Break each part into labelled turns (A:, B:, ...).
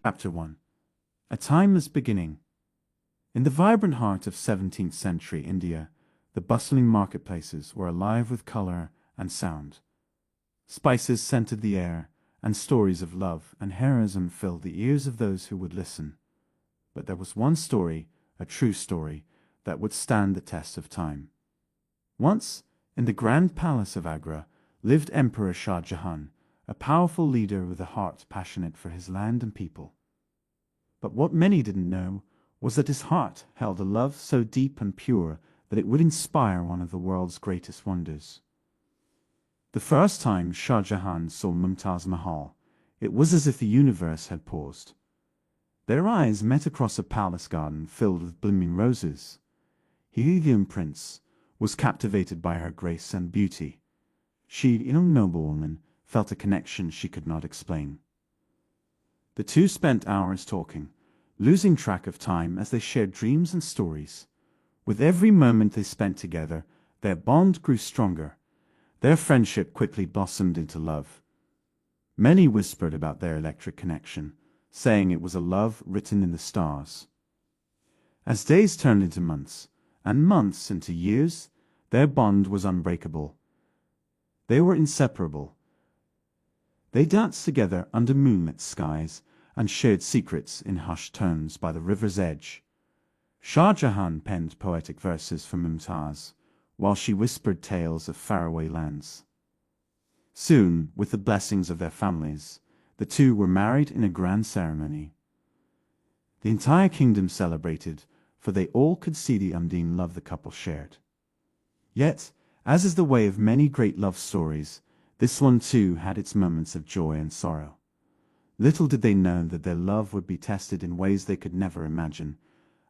A: Chapter 1. A Timeless Beginning. In the vibrant heart of 17th century India, the bustling marketplaces were alive with color and sound. Spices scented the air, and stories of love and heroism filled the ears of those who would listen. But there was one story, a true story, that would stand the test of time. Once, in the grand palace of Agra, lived Emperor Shah Jahan, a powerful leader with a heart passionate for his land and people. But what many didn't know was that his heart held a love so deep and pure that it would inspire one of the world's greatest wonders. The first time Shah Jahan saw Taj Mahal, it was as if the universe had paused. Their eyes met across a palace garden filled with blooming roses. He, the young prince, was captivated by her grace and beauty. She, a young noblewoman, felt a connection she could not explain. The two spent hours talking, losing track of time as they shared dreams and stories. With every moment they spent together, their bond grew stronger. Their friendship quickly blossomed into love. Many whispered about their electric connection, saying it was a love written in the stars. As days turned into months, and months into years, their bond was unbreakable. They were inseparable. They danced together under moonlit skies and shared secrets in hushed tones by the river's edge. Shah Jahan penned poetic verses for Mumtaz, while she whispered tales of faraway lands. Soon, with the blessings of their families, the two were married in a grand ceremony. The entire kingdom celebrated, for they all could see the undying love the couple shared. Yet, as is the way of many great love stories, this one too had its moments of joy and sorrow. Little did they know that their love would be tested in ways they could never imagine,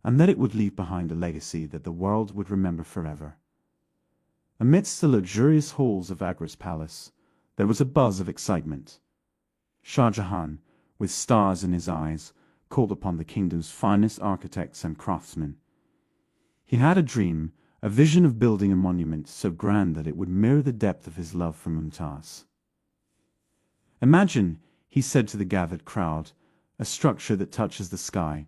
A: and that it would leave behind a legacy that the world would remember forever. Amidst the luxurious halls of Agra's palace, there was a buzz of excitement. Shah Jahan, with stars in his eyes, called upon the kingdom's finest architects and craftsmen. He had a dream, a vision of building a monument so grand that it would mirror the depth of his love for Mumtaz. Imagine, he said to the gathered crowd, a structure that touches the sky,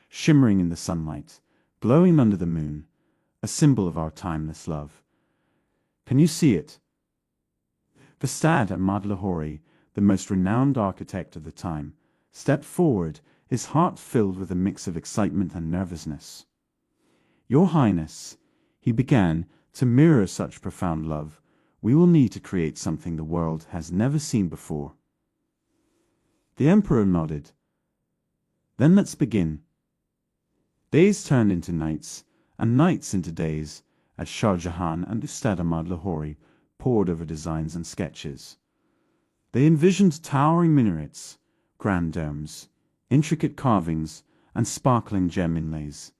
A: shimmering in the sunlight, glowing under the moon, a symbol of our timeless love. Can you see it? Ustad Ahmad Lahori, the most renowned architect of the time, stepped forward, his heart filled with a mix of excitement and nervousness. Your Highness, he began, to mirror such profound love, we will need to create something the world has never seen before. The emperor nodded. Then let's begin. Days turned into nights, and nights into days, as Shah Jahan and Ustad Ahmad Lahori pored over designs and sketches. They envisioned towering minarets, grand domes, intricate carvings, and sparkling gem inlays.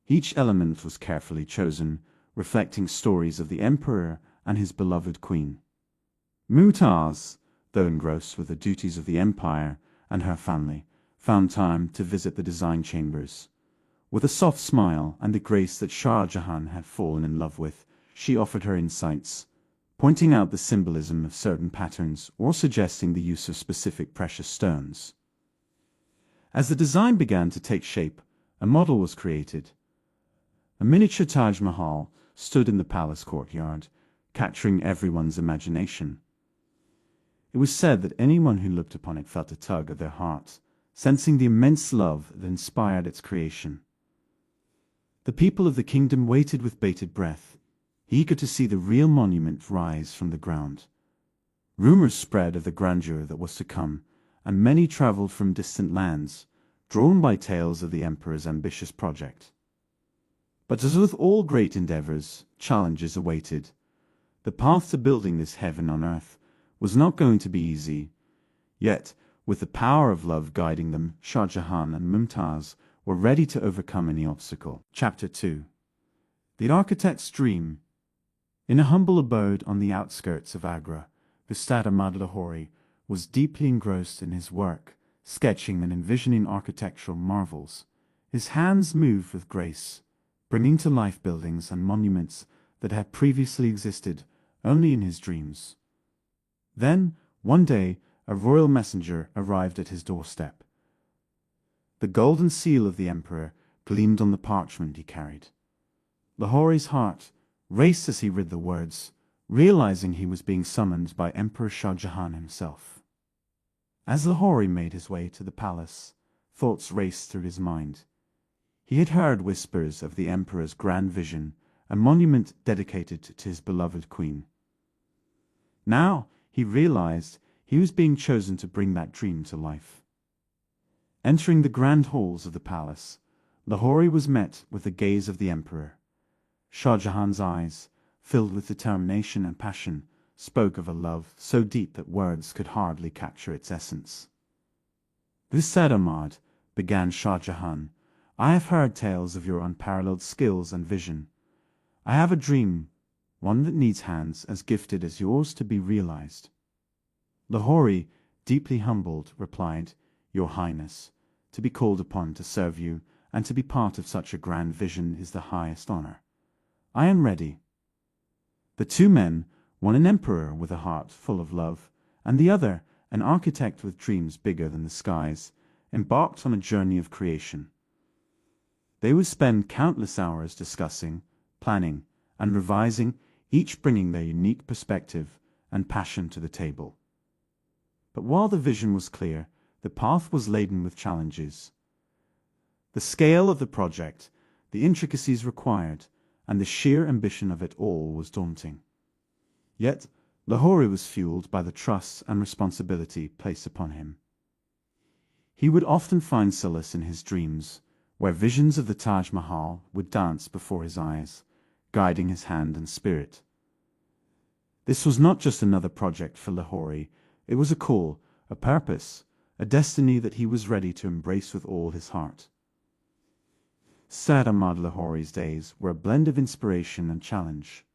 A: Each element was carefully chosen, reflecting stories of the emperor and his beloved queen. Mumtaz, though engrossed with the duties of the empire and her family, found time to visit the design chambers. With a soft smile and a grace that Shah Jahan had fallen in love with, she offered her insights, pointing out the symbolism of certain patterns or suggesting the use of specific precious stones. As the design began to take shape, a model was created. A miniature Taj Mahal stood in the palace courtyard, capturing everyone's imagination. It was said that anyone who looked upon it felt a tug at their heart, sensing the immense love that inspired its creation. The people of the kingdom waited with bated breath, eager to see the real monument rise from the ground. Rumors spread of the grandeur that was to come, and many traveled from distant lands, drawn by tales of the emperor's ambitious project. But as with all great endeavors, challenges awaited. The path to building this heaven on earth was not going to be easy. Yet, with the power of love guiding them, Shah Jahan and Mumtaz were ready to overcome any obstacle. Chapter 2. The Architect's Dream. In a humble abode on the outskirts of Agra, Ustad Ahmad Lahori was deeply engrossed in his work, sketching and envisioning architectural marvels. His hands moved with grace, bringing to life buildings and monuments that had previously existed only in his dreams. Then, one day, a royal messenger arrived at his doorstep. The golden seal of the emperor gleamed on the parchment he carried. Lahori's heart raced as he read the words, realizing he was being summoned by Emperor Shah Jahan himself. As Lahori made his way to the palace, thoughts raced through his mind. He had heard whispers of the emperor's grand vision, a monument dedicated to his beloved queen. Now he realized he was being chosen to bring that dream to life. Entering the grand halls of the palace, Lahori was met with the gaze of the emperor. Shah Jahan's eyes, filled with determination and passion, spoke of a love so deep that words could hardly capture its essence. "Visad Ahmad," began Shah Jahan, "I have heard tales of your unparalleled skills and vision. I have a dream, one that needs hands as gifted as yours to be realized." Lahori, deeply humbled, replied, "Your Highness, to be called upon to serve you and to be part of such a grand vision is the highest honor. I am ready." The two men, one an emperor with a heart full of love, and the other an architect with dreams bigger than the skies, embarked on a journey of creation. They would spend countless hours discussing, planning, and revising, each bringing their unique perspective and passion to the table. But while the vision was clear, the path was laden with challenges. The scale of the project, the intricacies required, and the sheer ambition of it all was daunting. Yet Lahori was fueled by the trust and responsibility placed upon him. He would often find solace in his dreams, where visions of the Taj Mahal would dance before his eyes, guiding his hand and spirit. This was not just another project for Lahori, it was a call, a purpose, a destiny that he was ready to embrace with all his heart. Sad Ahmad Lahori's days were a blend of inspiration and challenge.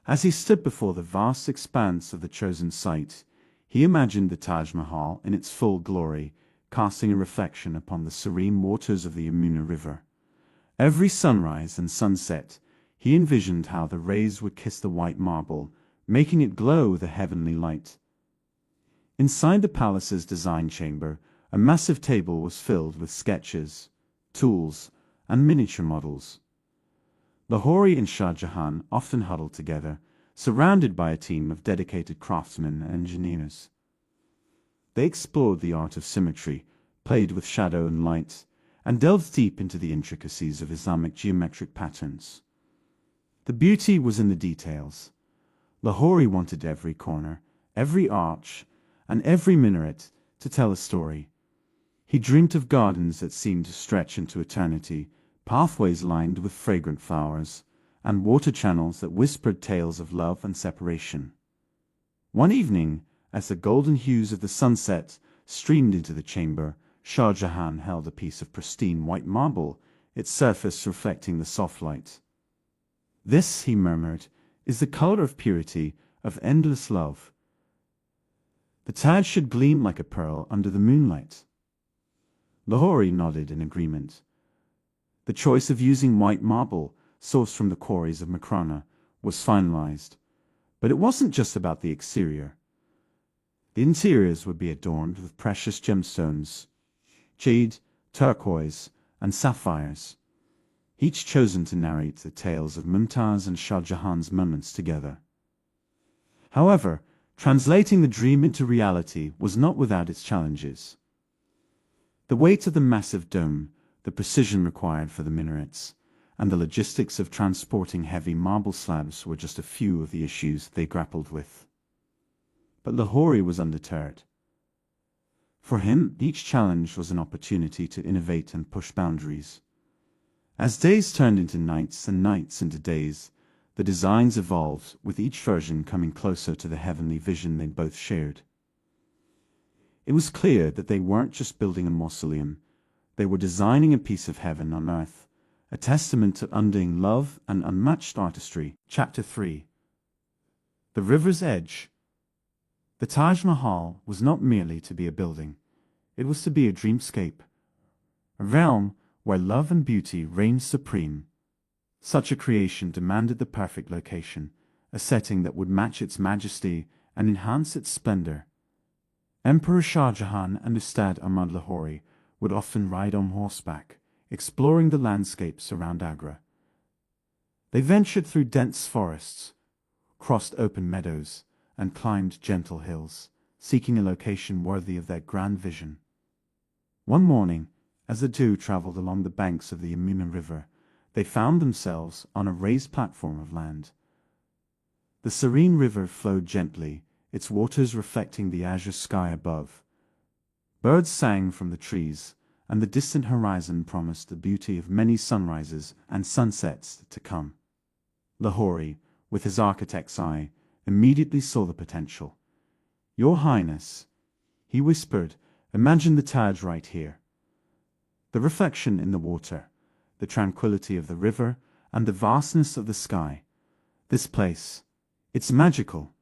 A: As he stood before the vast expanse of the chosen site, he imagined the Taj Mahal in its full glory, casting a reflection upon the serene waters of the Yamuna River. Every sunrise and sunset, he envisioned how the rays would kiss the white marble, making it glow with a heavenly light. Inside the palace's design chamber, a massive table was filled with sketches, tools, and miniature models. Lahori and Shah Jahan often huddled together, surrounded by a team of dedicated craftsmen and engineers. They explored the art of symmetry, played with shadow and light, and delved deep into the intricacies of Islamic geometric patterns. The beauty was in the details. Lahori wanted every corner, every arch, and every minaret to tell a story. He dreamt of gardens that seemed to stretch into eternity, pathways lined with fragrant flowers, and water channels that whispered tales of love and separation. One evening, as the golden hues of the sunset streamed into the chamber, Shah Jahan held a piece of pristine white marble, its surface reflecting the soft light. "This," he murmured, "is the color of purity, of endless love. The Taj should gleam like a pearl under the moonlight." Lahori nodded in agreement. The choice of using white marble, sourced from the quarries of Makrana, was finalized. But it wasn't just about the exterior. The interiors would be adorned with precious gemstones, jade, turquoise, and sapphires, each chosen to narrate the tales of Mumtaz and Shah Jahan's moments together. However, translating the dream into reality was not without its challenges. The weight of the massive dome, the precision required for the minarets, and the logistics of transporting heavy marble slabs were just a few of the issues they grappled with. But Lahori was undeterred. For him, each challenge was an opportunity to innovate and push boundaries. As days turned into nights and nights into days, the designs evolved, with each version coming closer to the heavenly vision they both shared. It was clear that they weren't just building a mausoleum, they were designing a piece of heaven on earth, a testament to undying love and unmatched artistry. Chapter 3. The River's Edge. The Taj Mahal was not merely to be a building, it was to be a dreamscape, a realm where love and beauty reigned supreme. Such a creation demanded the perfect location, a setting that would match its majesty and enhance its splendor. Emperor Shah Jahan and Ustad Ahmad Lahori would often ride on horseback, exploring the landscapes around Agra. They ventured through dense forests, crossed open meadows, and climbed gentle hills, seeking a location worthy of their grand vision. One morning, as the two traveled along the banks of the Yamuna River, they found themselves on a raised platform of land. The serene river flowed gently, its waters reflecting the azure sky above. Birds sang from the trees, and the distant horizon promised the beauty of many sunrises and sunsets to come. Lahori, with his architect's eye, immediately saw the potential. "Your Highness," he whispered, "imagine the Taj right here. The reflection in the water, the tranquility of the river, and the vastness of the sky. This place, it's magical."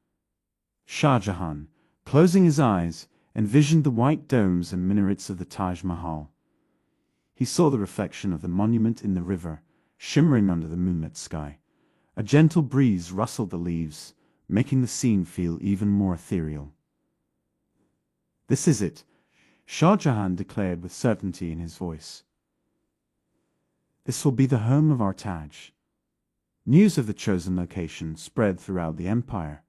A: Shah Jahan, closing his eyes, envisioned the white domes and minarets of the Taj Mahal. He saw the reflection of the monument in the river, shimmering under the moonlit sky. A gentle breeze rustled the leaves, making the scene feel even more ethereal. "This is it," Shah Jahan declared with certainty in his voice. "This will be the home of our Taj." News of the chosen location spread throughout the empire.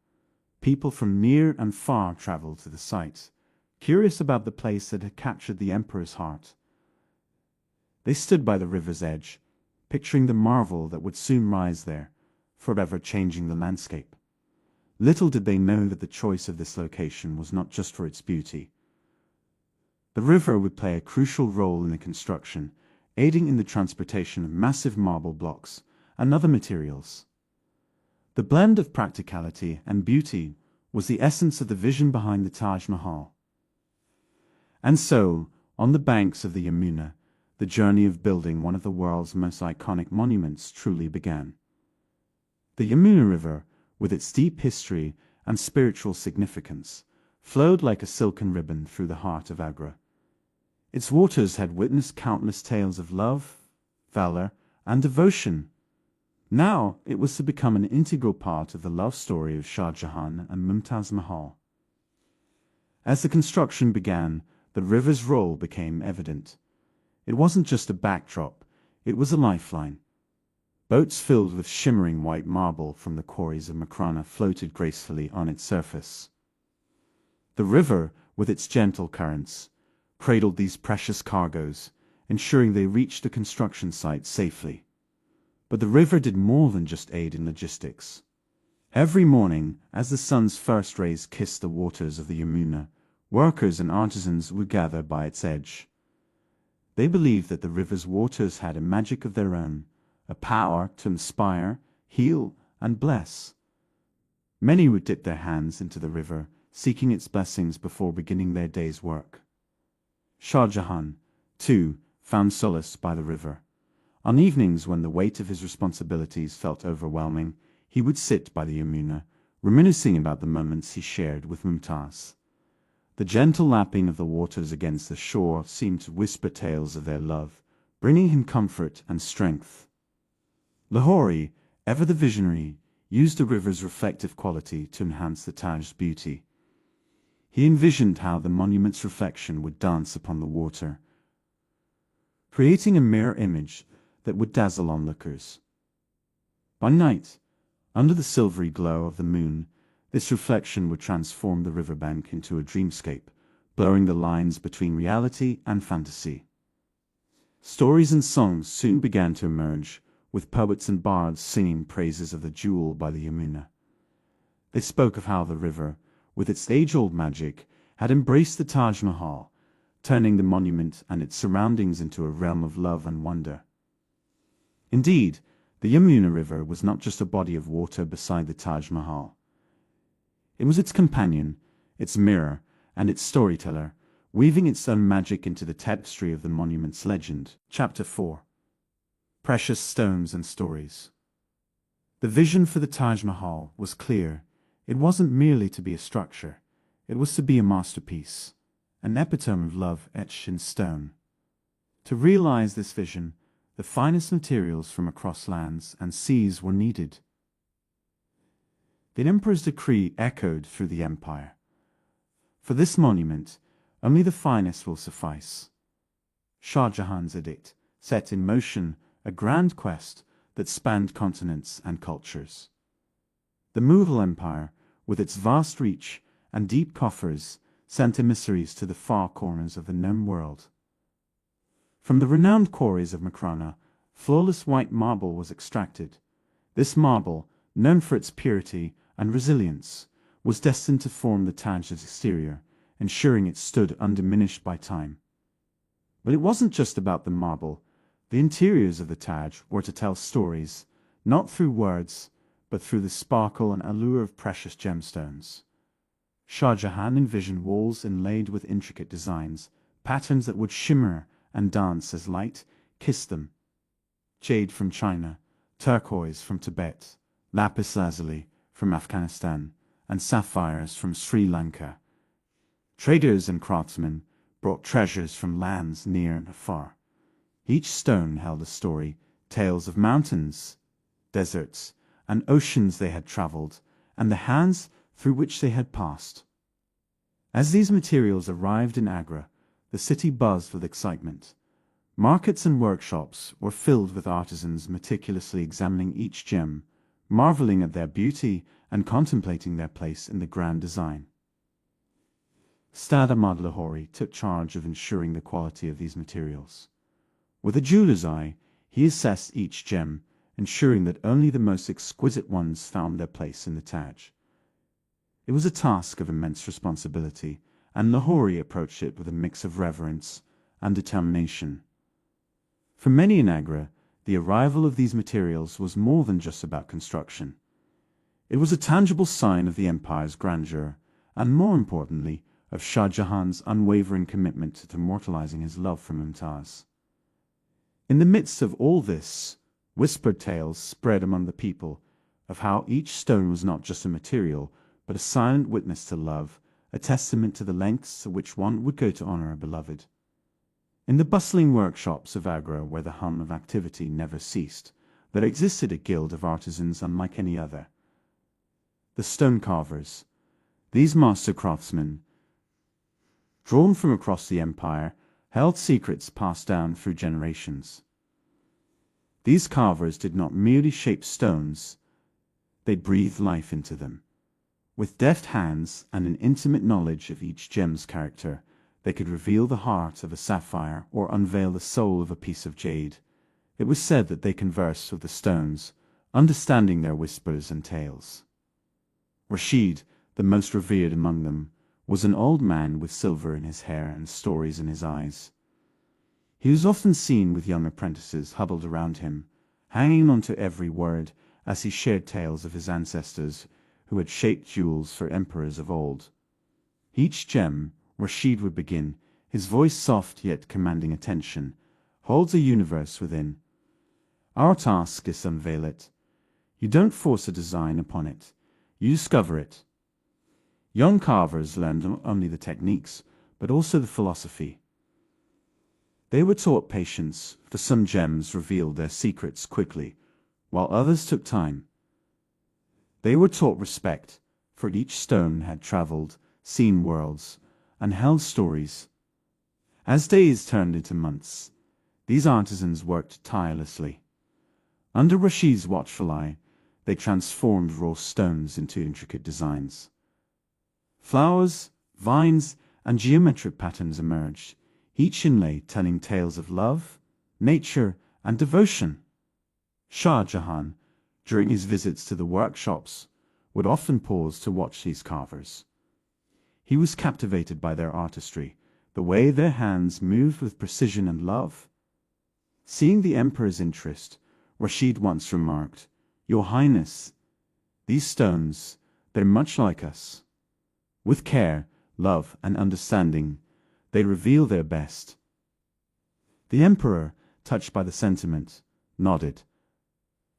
A: People from near and far traveled to the site, curious about the place that had captured the emperor's heart. They stood by the river's edge, picturing the marvel that would soon rise there, forever changing the landscape. Little did they know that the choice of this location was not just for its beauty. The river would play a crucial role in the construction, aiding in the transportation of massive marble blocks and other materials. The blend of practicality and beauty was the essence of the vision behind the Taj Mahal. And so, on the banks of the Yamuna, the journey of building one of the world's most iconic monuments truly began. The Yamuna River, with its deep history and spiritual significance, flowed like a silken ribbon through the heart of Agra. Its waters had witnessed countless tales of love, valor, and devotion. Now it was to become an integral part of the love story of Shah Jahan and Mumtaz Mahal. As the construction began, the river's role became evident. It wasn't just a backdrop, it was a lifeline. Boats filled with shimmering white marble from the quarries of Makrana floated gracefully on its surface. The river, with its gentle currents, cradled these precious cargoes, ensuring they reached the construction site safely. But the river did more than just aid in logistics. Every morning, as the sun's first rays kissed the waters of the Yamuna, workers and artisans would gather by its edge. They believed that the river's waters had a magic of their own, a power to inspire, heal, and bless. Many would dip their hands into the river, seeking its blessings before beginning their day's work. Shah Jahan, too, found solace by the river. On evenings when the weight of his responsibilities felt overwhelming, he would sit by the Yamuna, reminiscing about the moments he shared with Mumtaz. The gentle lapping of the waters against the shore seemed to whisper tales of their love, bringing him comfort and strength. Lahori, ever the visionary, used the river's reflective quality to enhance the Taj's beauty. He envisioned how the monument's reflection would dance upon the water, creating a mirror image that would dazzle onlookers. By night, under the silvery glow of the moon, this reflection would transform the riverbank into a dreamscape, blurring the lines between reality and fantasy. Stories and songs soon began to emerge, with poets and bards singing praises of the jewel by the Yamuna. They spoke of how the river, with its age-old magic, had embraced the Taj Mahal, turning the monument and its surroundings into a realm of love and wonder. Indeed, the Yamuna River was not just a body of water beside the Taj Mahal. It was its companion, its mirror, and its storyteller, weaving its own magic into the tapestry of the monument's legend. Chapter 4. Precious Stones and Stories. The vision for the Taj Mahal was clear. It wasn't merely to be a structure. It was to be a masterpiece, an epitome of love etched in stone. To realize this vision, the finest materials from across lands and seas were needed. The emperor's decree echoed through the empire. For this monument, only the finest will suffice. Shah Jahan's edict set in motion a grand quest that spanned continents and cultures. The Mughal Empire, with its vast reach and deep coffers, sent emissaries to the far corners of the known world. From the renowned quarries of Makrana, flawless white marble was extracted. This marble, known for its purity and resilience, was destined to form the Taj's exterior, ensuring it stood undiminished by time. But it wasn't just about the marble. The interiors of the Taj were to tell stories, not through words, but through the sparkle and allure of precious gemstones. Shah Jahan envisioned walls inlaid with intricate designs, patterns that would shimmer and dance as light kissed them. Jade from China, turquoise from Tibet, lapis lazuli from Afghanistan, and sapphires from Sri Lanka. Traders and craftsmen brought treasures from lands near and far. Each stone held a story, tales of mountains, deserts, and oceans they had traveled, and the hands through which they had passed. As these materials arrived in Agra, the city buzzed with excitement. Markets and workshops were filled with artisans meticulously examining each gem, marveling at their beauty and contemplating their place in the grand design. Ustad Ahmad Lahori took charge of ensuring the quality of these materials. With a jeweler's eye, he assessed each gem, ensuring that only the most exquisite ones found their place in the Taj. It was a task of immense responsibility, and Lahori approached it with a mix of reverence and determination. For many in Agra, the arrival of these materials was more than just about construction. It was a tangible sign of the empire's grandeur, and more importantly, of Shah Jahan's unwavering commitment to immortalizing his love for Mumtaz. In the midst of all this, whispered tales spread among the people of how each stone was not just a material, but a silent witness to love, a testament to the lengths to which one would go to honor a beloved. In the bustling workshops of Agra, where the hum of activity never ceased, there existed a guild of artisans unlike any other. The stone carvers. These master craftsmen, drawn from across the empire, held secrets passed down through generations. These carvers did not merely shape stones, they breathed life into them. With deft hands and an intimate knowledge of each gem's character, they could reveal the heart of a sapphire or unveil the soul of a piece of jade. It was said that they conversed with the stones, understanding their whispers and tales. Rashid, the most revered among them, was an old man with silver in his hair and stories in his eyes. He was often seen with young apprentices huddled around him, hanging on to every word as he shared tales of his ancestors who had shaped jewels for emperors of old. Each gem, Rashid would begin, his voice soft yet commanding attention, holds a universe within. Our task is to unveil it. You don't force a design upon it, you discover it. Young carvers learned not only the techniques, but also the philosophy. They were taught patience, for some gems revealed their secrets quickly, while others took time. They were taught respect, for each stone had traveled, seen worlds, and held stories. As days turned into months, these artisans worked tirelessly. Under Rashid's watchful eye, they transformed raw stones into intricate designs. Flowers, vines, and geometric patterns emerged, each inlay telling tales of love, nature, and devotion. Shah Jahan, during his visits to the workshops, would often pause to watch these carvers. He was captivated by their artistry, the way their hands moved with precision and love. Seeing the emperor's interest, Rashid once remarked, "Your Highness, these stones, they're much like us. With care, love, and understanding, they reveal their best." The emperor, touched by the sentiment, nodded.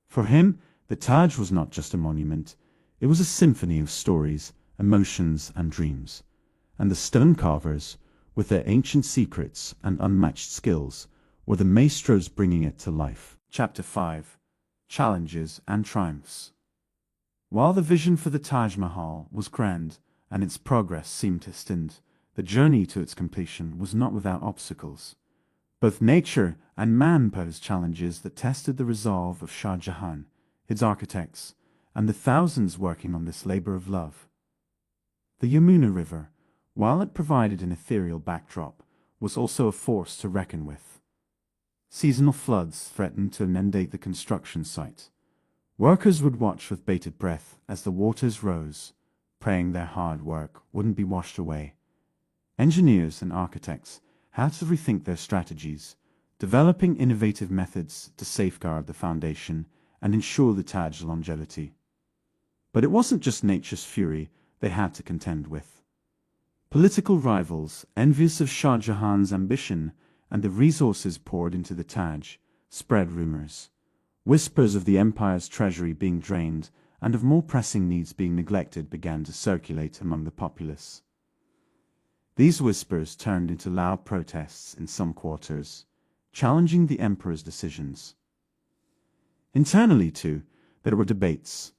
A: For him, the Taj was not just a monument, it was a symphony of stories, emotions, and dreams. And the stone carvers, with their ancient secrets and unmatched skills, were the maestros bringing it to life. Chapter 5: Challenges and Triumphs. While the vision for the Taj Mahal was grand and its progress seemed destined, the journey to its completion was not without obstacles. Both nature and man posed challenges that tested the resolve of Shah Jahan, his architects, and the thousands working on this labor of love. The Yamuna River, while it provided an ethereal backdrop, was also a force to reckon with. Seasonal floods threatened to inundate the construction site. Workers would watch with bated breath as the waters rose, praying their hard work wouldn't be washed away. Engineers and architects had to rethink their strategies, developing innovative methods to safeguard the foundation and ensure the Taj's longevity. But it wasn't just nature's fury they had to contend with. Political rivals, envious of Shah Jahan's ambition and the resources poured into the Taj, spread rumors. Whispers of the empire's treasury being drained and of more pressing needs being neglected began to circulate among the populace. These whispers turned into loud protests in some quarters, challenging the emperor's decisions. Internally, too, there were debates.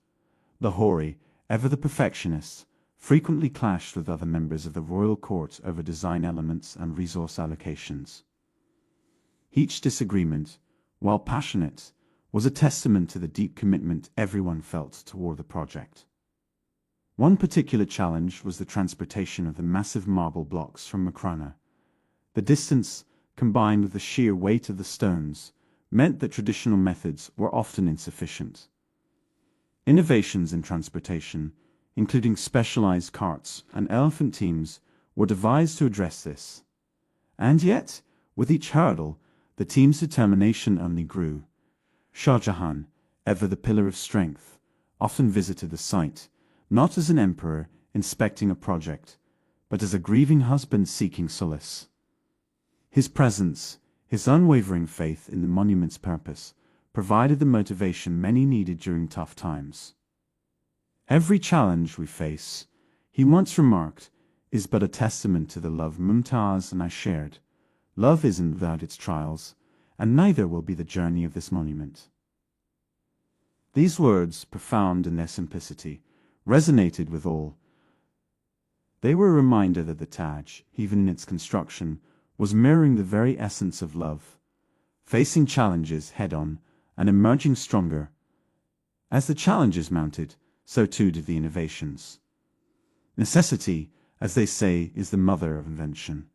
A: The hoary, ever the perfectionist, frequently clashed with other members of the royal court over design elements and resource allocations. Each disagreement, while passionate, was a testament to the deep commitment everyone felt toward the project. One particular challenge was the transportation of the massive marble blocks from Makrana. The distance, combined with the sheer weight of the stones, meant that traditional methods were often insufficient. Innovations in transportation, including specialized carts and elephant teams, were devised to address this. And yet, with each hurdle, the team's determination only grew. Shah Jahan, ever the pillar of strength, often visited the site, not as an emperor inspecting a project, but as a grieving husband seeking solace. His presence, his unwavering faith in the monument's purpose, provided the motivation many needed during tough times. Every challenge we face, he once remarked, is but a testament to the love Mumtaz and I shared. Love isn't without its trials, and neither will be the journey of this monument. These words, profound in their simplicity, resonated with all. They were a reminder that the Taj, even in its construction, was mirroring the very essence of love, facing challenges head-on and emerging stronger. As the challenges mounted, so too did the innovations. Necessity, as they say, is the mother of invention.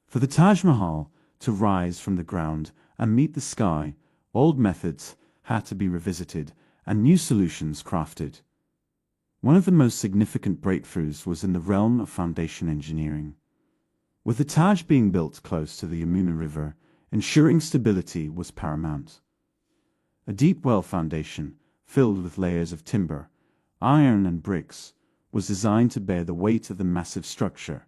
A: For the Taj Mahal to rise from the ground and meet the sky, old methods had to be revisited and new solutions crafted. One of the most significant breakthroughs was in the realm of foundation engineering. With the Taj being built close to the Yamuna River, ensuring stability was paramount. A deep well foundation, filled with layers of timber, iron and bricks, was designed to bear the weight of the massive structure.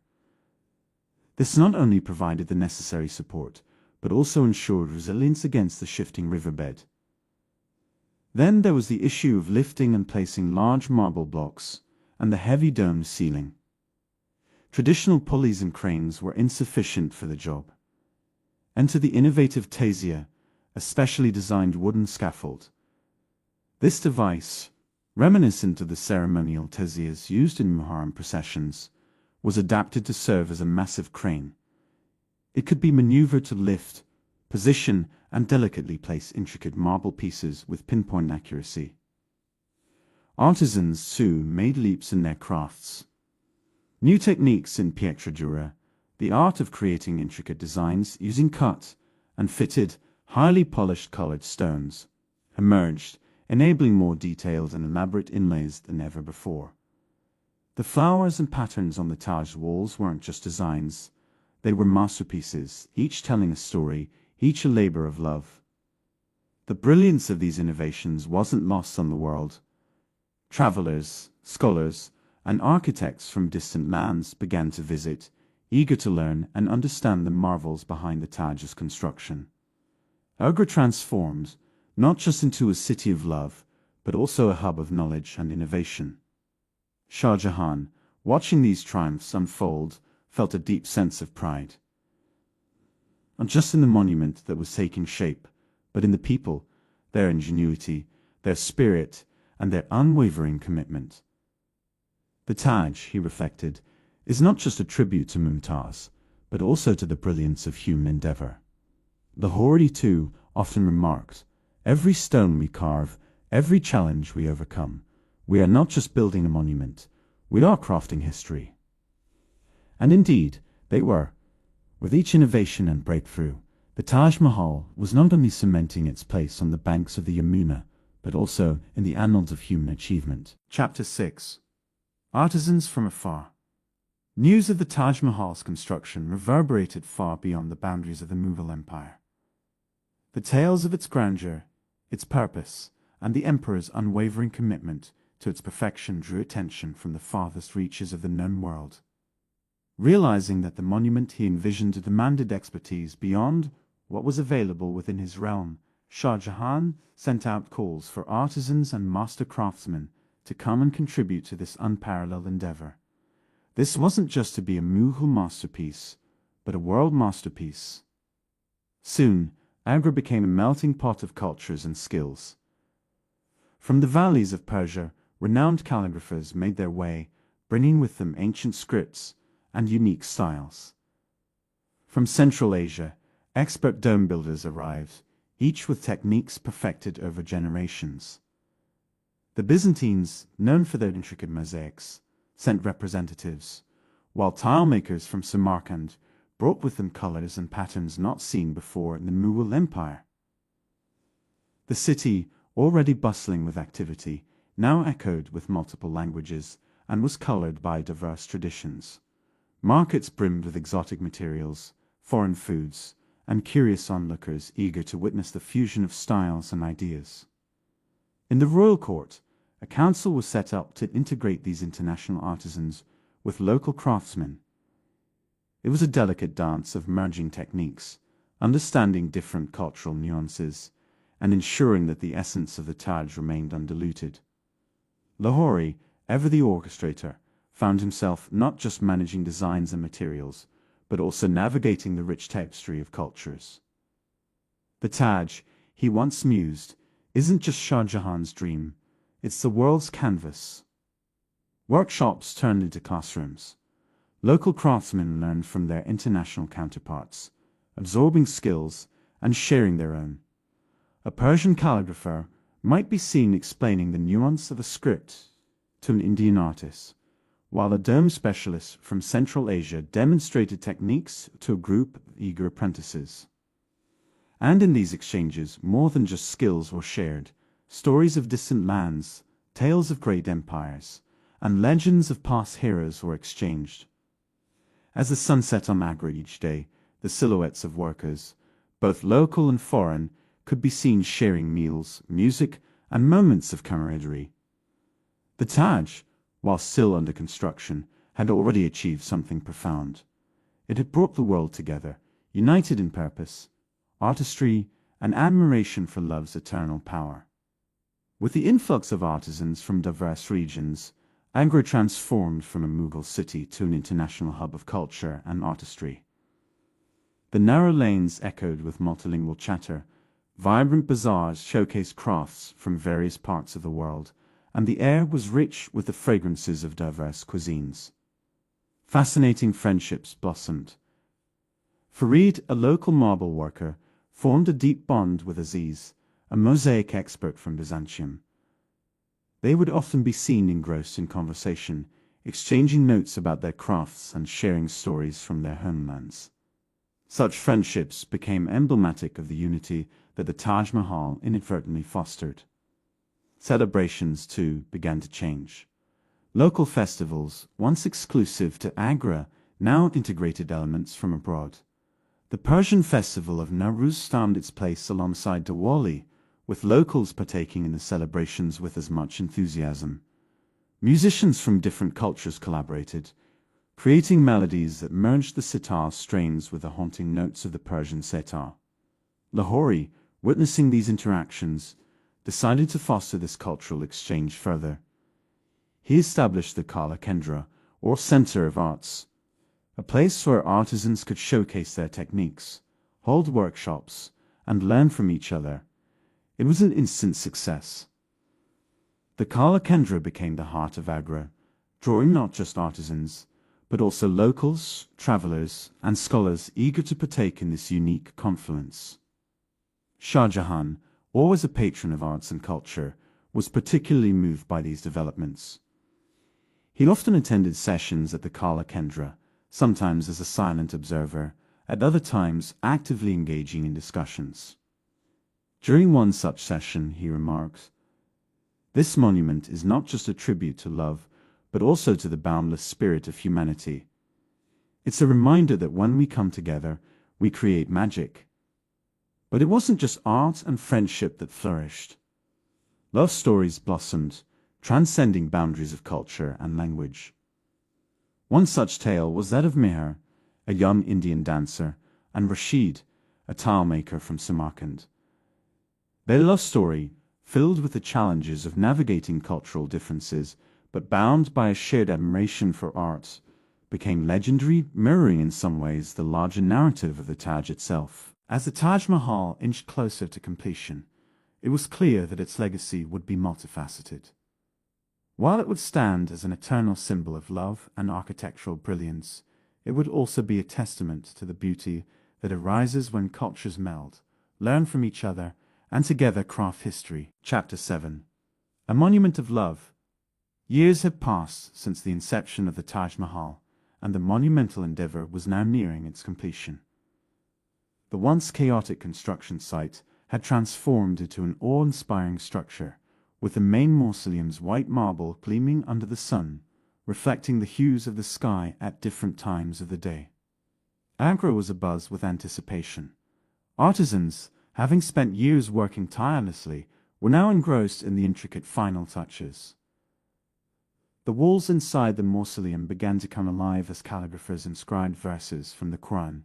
A: This not only provided the necessary support, but also ensured resilience against the shifting riverbed. Then there was the issue of lifting and placing large marble blocks and the heavy domed ceiling. Traditional pulleys and cranes were insufficient for the job. Enter the innovative tazia, a specially designed wooden scaffold. This device, reminiscent of the ceremonial tazias used in Muharram processions, was adapted to serve as a massive crane. It could be maneuvered to lift, position, and delicately place intricate marble pieces with pinpoint accuracy. Artisans, too, made leaps in their crafts. New techniques in pietra-dura, the art of creating intricate designs using cut and fitted, highly polished colored stones, emerged, enabling more detailed and elaborate inlays than ever before. The flowers and patterns on the Taj walls weren't just designs. They were masterpieces, each telling a story, each a labor of love. The brilliance of these innovations wasn't lost on the world. Travelers, scholars, and architects from distant lands began to visit, eager to learn and understand the marvels behind the Taj's construction. Agra transformed, not just into a city of love, but also a hub of knowledge and innovation. Shah Jahan, watching these triumphs unfold, felt a deep sense of pride. Not just in the monument that was taking shape, but in the people, their ingenuity, their spirit, and their unwavering commitment. The Taj, he reflected, is not just a tribute to Mumtaz, but also to the brilliance of human endeavor. Lahori, too, often remarked, "Every stone we carve, every challenge we overcome, we are not just building a monument, we are crafting history." And indeed, they were. With each innovation and breakthrough, the Taj Mahal was not only cementing its place on the banks of the Yamuna, but also in the annals of human achievement. Chapter 6. Artisans from Afar. News of the Taj Mahal's construction reverberated far beyond the boundaries of the Mughal Empire. The tales of its grandeur, its purpose, and the emperor's unwavering commitment to its perfection drew attention from the farthest reaches of the known world. Realizing that the monument he envisioned demanded expertise beyond what was available within his realm, Shah Jahan sent out calls for artisans and master craftsmen to come and contribute to this unparalleled endeavor. This wasn't just to be a Mughal masterpiece, but a world masterpiece. Soon, Agra became a melting pot of cultures and skills. From the valleys of Persia, renowned calligraphers made their way, bringing with them ancient scripts and unique styles. From Central Asia, expert dome builders arrived, each with techniques perfected over generations. The Byzantines, known for their intricate mosaics, sent representatives, while tile makers from Samarkand brought with them colors and patterns not seen before in the Mughal Empire. The city, already bustling with activity, now echoed with multiple languages and was colored by diverse traditions. Markets brimmed with exotic materials, foreign foods, and curious onlookers eager to witness the fusion of styles and ideas. In the royal court, a council was set up to integrate these international artisans with local craftsmen. It was a delicate dance of merging techniques, understanding different cultural nuances, and ensuring that the essence of the Taj remained undiluted. Lahori, ever the orchestrator, found himself not just managing designs and materials, but also navigating the rich tapestry of cultures. The Taj, he once mused, isn't just Shah Jahan's dream, it's the world's canvas. Workshops turned into classrooms. Local craftsmen learned from their international counterparts, absorbing skills and sharing their own. A Persian calligrapher might be seen explaining the nuance of a script to an Indian artist, while a dome specialist from Central Asia demonstrated techniques to a group of eager apprentices. And in these exchanges, more than just skills were shared. Stories of distant lands, tales of great empires, and legends of past heroes were exchanged. As the sun set on Agra each day, the silhouettes of workers, both local and foreign, could be seen sharing meals, music, and moments of camaraderie. The Taj, while still under construction, had already achieved something profound. It had brought the world together, united in purpose, artistry, and admiration for love's eternal power. With the influx of artisans from diverse regions, Agra transformed from a Mughal city to an international hub of culture and artistry. The narrow lanes echoed with multilingual chatter, vibrant bazaars showcased crafts from various parts of the world, and the air was rich with the fragrances of diverse cuisines. Fascinating friendships blossomed. Farid, a local marble worker, formed a deep bond with Aziz, a mosaic expert from Byzantium. They would often be seen engrossed in conversation, exchanging notes about their crafts and sharing stories from their homelands. Such friendships became emblematic of the unity that the Taj Mahal inadvertently fostered. Celebrations, too, began to change. Local festivals, once exclusive to Agra, now integrated elements from abroad. The Persian festival of Nowruz found its place alongside Diwali, with locals partaking in the celebrations with as much enthusiasm. Musicians from different cultures collaborated, creating melodies that merged the sitar strains with the haunting notes of the Persian setar. Lahori, witnessing these interactions, decided to foster this cultural exchange further. He established the Kala Kendra, or Center of Arts, a place where artisans could showcase their techniques, hold workshops, and learn from each other. It was an instant success. The Kala Kendra became the heart of Agra, drawing not just artisans, but also locals, travelers, and scholars eager to partake in this unique confluence. Shah Jahan, always a patron of arts and culture, was particularly moved by these developments. He often attended sessions at the Kala Kendra, sometimes as a silent observer, at other times actively engaging in discussions. During one such session, he remarks, "This monument is not just a tribute to love, but also to the boundless spirit of humanity. It's a reminder that when we come together, we create magic." But it wasn't just art and friendship that flourished. Love stories blossomed, transcending boundaries of culture and language. One such tale was that of Meher, a young Indian dancer, and Rashid, a tile maker from Samarkand. Their love story, filled with the challenges of navigating cultural differences, but bound by a shared admiration for art, became legendary, mirroring in some ways the larger narrative of the Taj itself. As the Taj Mahal inched closer to completion, it was clear that its legacy would be multifaceted. While it would stand as an eternal symbol of love and architectural brilliance, it would also be a testament to the beauty that arises when cultures meld, learn from each other, and together craft history. Chapter 7. A Monument of Love. Years had passed since the inception of the Taj Mahal, and the monumental endeavor was now nearing its completion. The once chaotic construction site had transformed into an awe-inspiring structure, with the main mausoleum's white marble gleaming under the sun, reflecting the hues of the sky at different times of the day. Agra was abuzz with anticipation. Artisans, having spent years working tirelessly, were now engrossed in the intricate final touches. The walls inside the mausoleum began to come alive as calligraphers inscribed verses from the Quran,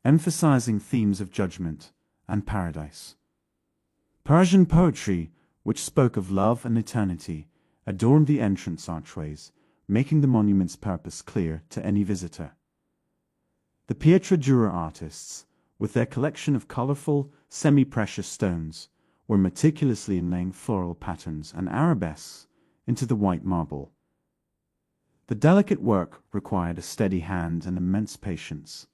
A: emphasizing themes of judgment and paradise. Persian poetry, which spoke of love and eternity, adorned the entrance archways, making the monument's purpose clear to any visitor. The Pietra Dura artists, with their collection of colorful, semi-precious stones, were meticulously inlaying floral patterns and arabesques into the white marble. The delicate work required a steady hand and immense patience.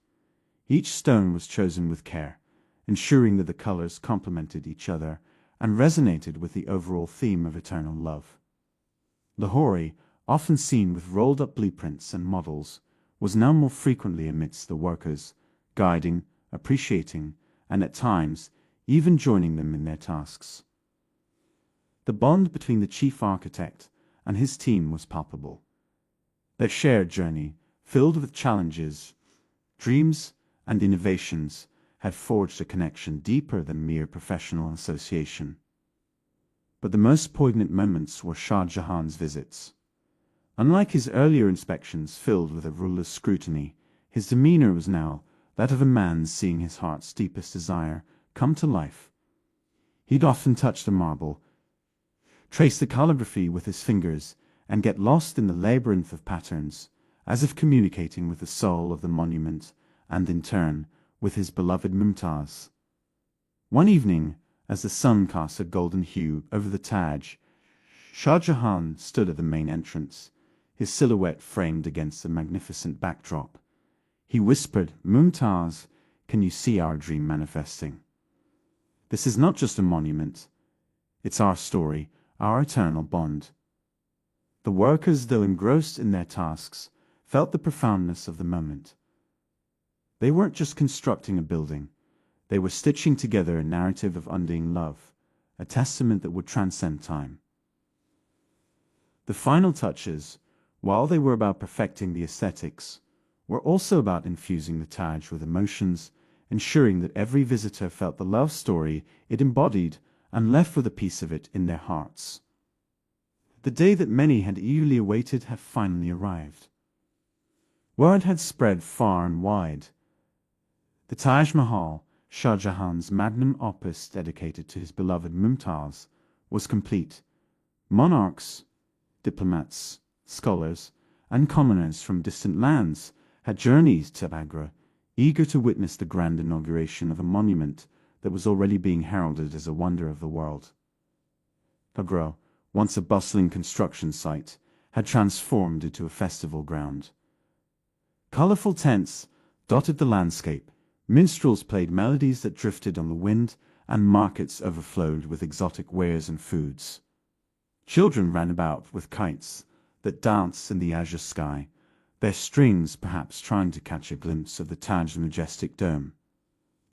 A: Each stone was chosen with care, ensuring that the colors complemented each other and resonated with the overall theme of eternal love. Lahori, often seen with rolled-up blueprints and models, was now more frequently amidst the workers, guiding, appreciating, and at times even joining them in their tasks. The bond between the chief architect and his team was palpable. Their shared journey, filled with challenges, dreams, and innovations, had forged a connection deeper than mere professional association. But the most poignant moments were Shah Jahan's visits. Unlike his earlier inspections filled with a ruler's scrutiny, his demeanor was now that of a man seeing his heart's deepest desire come to life. He'd often touch the marble, trace the calligraphy with his fingers, and get lost in the labyrinth of patterns, as if communicating with the soul of the monument, and in turn, with his beloved Mumtaz. One evening, as the sun cast a golden hue over the Taj, Shah Jahan stood at the main entrance, his silhouette framed against the magnificent backdrop. He whispered, "Mumtaz, can you see our dream manifesting? This is not just a monument. It's our story, our eternal bond." The workers, though engrossed in their tasks, felt the profoundness of the moment. They weren't just constructing a building. They were stitching together a narrative of undying love, a testament that would transcend time. The final touches, while they were about perfecting the aesthetics, were also about infusing the Taj with emotions, ensuring that every visitor felt the love story it embodied and left with a piece of it in their hearts. The day that many had eagerly awaited had finally arrived. Word had spread far and wide. The Taj Mahal, Shah Jahan's magnum opus dedicated to his beloved Mumtaz, was complete. Monarchs, diplomats, scholars, and commoners from distant lands had journeyed to Agra, eager to witness the grand inauguration of a monument that was already being heralded as a wonder of the world. Agra, once a bustling construction site, had transformed into a festival ground. Colorful tents dotted the landscape, minstrels played melodies that drifted on the wind, and markets overflowed with exotic wares and foods. Children ran about with kites that danced in the azure sky, their strings perhaps trying to catch a glimpse of the Taj's majestic dome.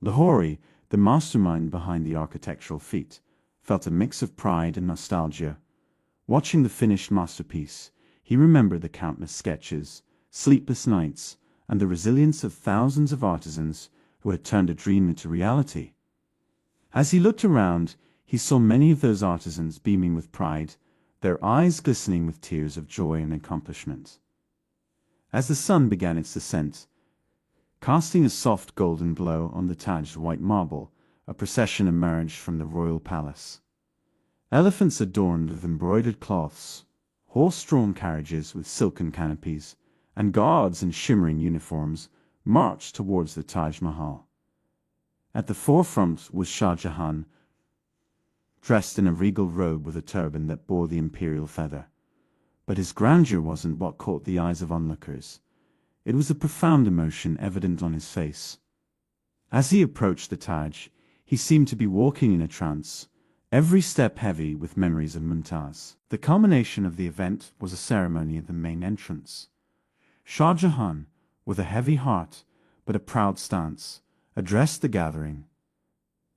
A: Lahori, the mastermind behind the architectural feat, felt a mix of pride and nostalgia. Watching the finished masterpiece, he remembered the countless sketches, sleepless nights, and the resilience of thousands of artisans who had turned a dream into reality. As he looked around, he saw many of those artisans beaming with pride, their eyes glistening with tears of joy and accomplishment. As the sun began its descent, casting a soft golden glow on the Taj's white marble, a procession emerged from the royal palace. Elephants adorned with embroidered cloths, horse-drawn carriages with silken canopies, and guards in shimmering uniforms marched towards the Taj Mahal. At the forefront was Shah Jahan, dressed in a regal robe with a turban that bore the imperial feather. But his grandeur wasn't what caught the eyes of onlookers. It was a profound emotion evident on his face. As he approached the Taj, he seemed to be walking in a trance, every step heavy with memories of Mumtaz. The culmination of the event was a ceremony at the main entrance. Shah Jahan, with a heavy heart but a proud stance, addressed the gathering.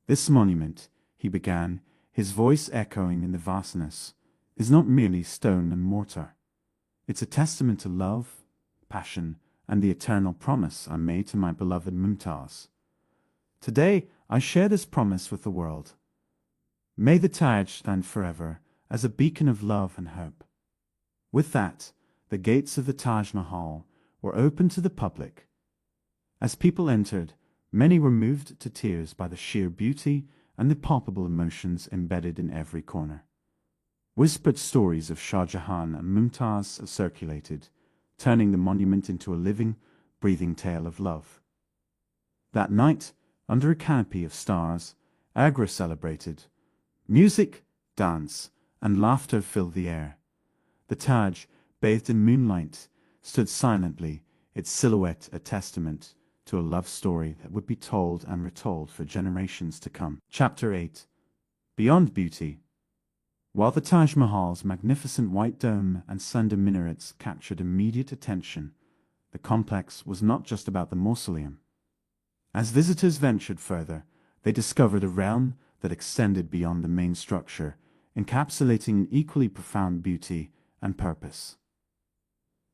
A: "This monument," he began, his voice echoing in the vastness, "is not merely stone and mortar. It's a testament to love, passion, and the eternal promise I made to my beloved Mumtaz. Today, I share this promise with the world. May the Taj stand forever as a beacon of love and hope." With that, the gates of the Taj Mahal were opened to the public. As people entered, many were moved to tears by the sheer beauty and the palpable emotions embedded in every corner. Whispered stories of Shah Jahan and Mumtaz circulated, turning the monument into a living, breathing tale of love. That night, under a canopy of stars, Agra celebrated. Music, dance, and laughter filled the air. The Taj, bathed in moonlight, stood silently, its silhouette a testament to a love story that would be told and retold for generations to come. Chapter 8. Beyond Beauty. While the Taj Mahal's magnificent white dome and slender minarets captured immediate attention, the complex was not just about the mausoleum. As visitors ventured further, they discovered a realm that extended beyond the main structure, encapsulating an equally profound beauty and purpose.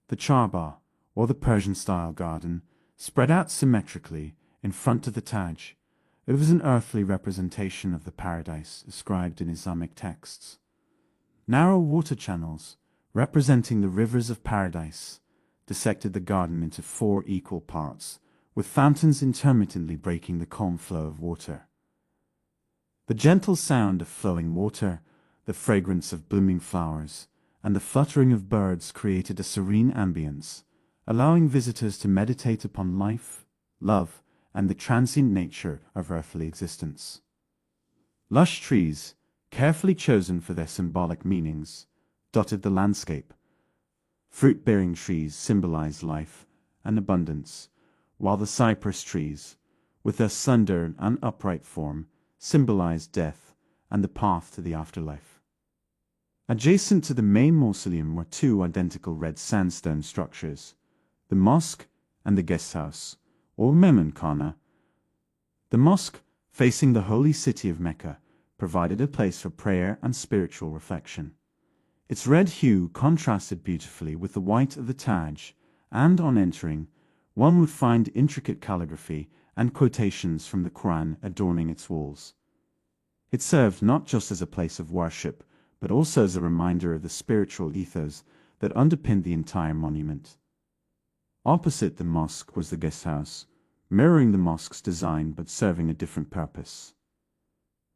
A: The Charbagh, or the Persian-style garden, spread out symmetrically in front of the Taj. It was an earthly representation of the paradise ascribed in Islamic texts. Narrow water channels, representing the rivers of paradise, dissected the garden into 4 equal parts, with fountains intermittently breaking the calm flow of water. The gentle sound of flowing water, the fragrance of blooming flowers, and the fluttering of birds created a serene ambience, allowing visitors to meditate upon life, love, and the transient nature of earthly existence. Lush trees, carefully chosen for their symbolic meanings, dotted the landscape. Fruit-bearing trees symbolized life and abundance, while the cypress trees, with their slender and upright form, symbolized death and the path to the afterlife. Adjacent to the main mausoleum were 2 identical red sandstone structures, the mosque and the guest house, or Mehmankhana. The mosque, facing the holy city of Mecca, provided a place for prayer and spiritual reflection. Its red hue contrasted beautifully with the white of the Taj, and on entering, one would find intricate calligraphy and quotations from the Quran adorning its walls. It served not just as a place of worship, but also as a reminder of the spiritual ethos that underpinned the entire monument. Opposite the mosque was the guest house, mirroring the mosque's design but serving a different purpose.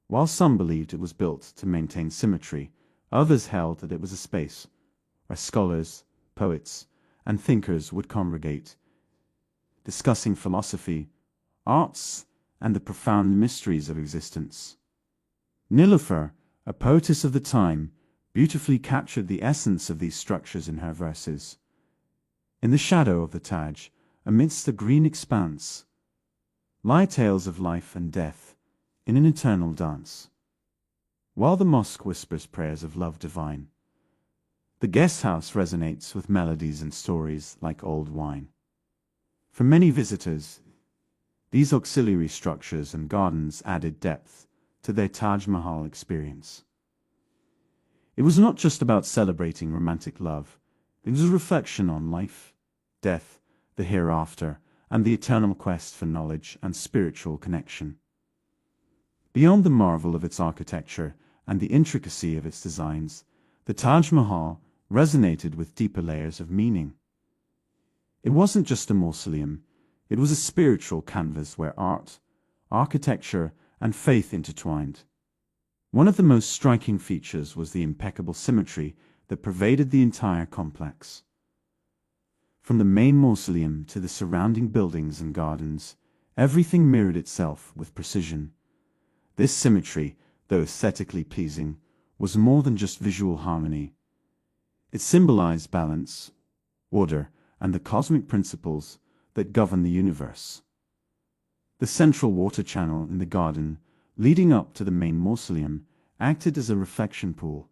A: While some believed it was built to maintain symmetry, others held that it was a space where scholars, poets, and thinkers would congregate, discussing philosophy, arts, and the profound mysteries of existence. Niloufar, a poetess of the time, beautifully captured the essence of these structures in her verses. In the shadow of the Taj, amidst the green expanse, lie tales of life and death, in an eternal dance. While the mosque whispers prayers of love divine, the guest house resonates with melodies and stories like old wine. For many visitors, these auxiliary structures and gardens added depth to their Taj Mahal experience. It was not just about celebrating romantic love, it was a reflection on life, death, the hereafter, and the eternal quest for knowledge and spiritual connection. Beyond the marvel of its architecture and the intricacy of its designs, the Taj Mahal resonated with deeper layers of meaning. It wasn't just a mausoleum, it was a spiritual canvas where art, architecture, and faith intertwined. One of the most striking features was the impeccable symmetry that pervaded the entire complex. From the main mausoleum to the surrounding buildings and gardens, everything mirrored itself with precision. This symmetry, though aesthetically pleasing, was more than just visual harmony. It symbolized balance, order, and the cosmic principles that govern the universe. The central water channel in the garden, leading up to the main mausoleum, acted as a reflection pool.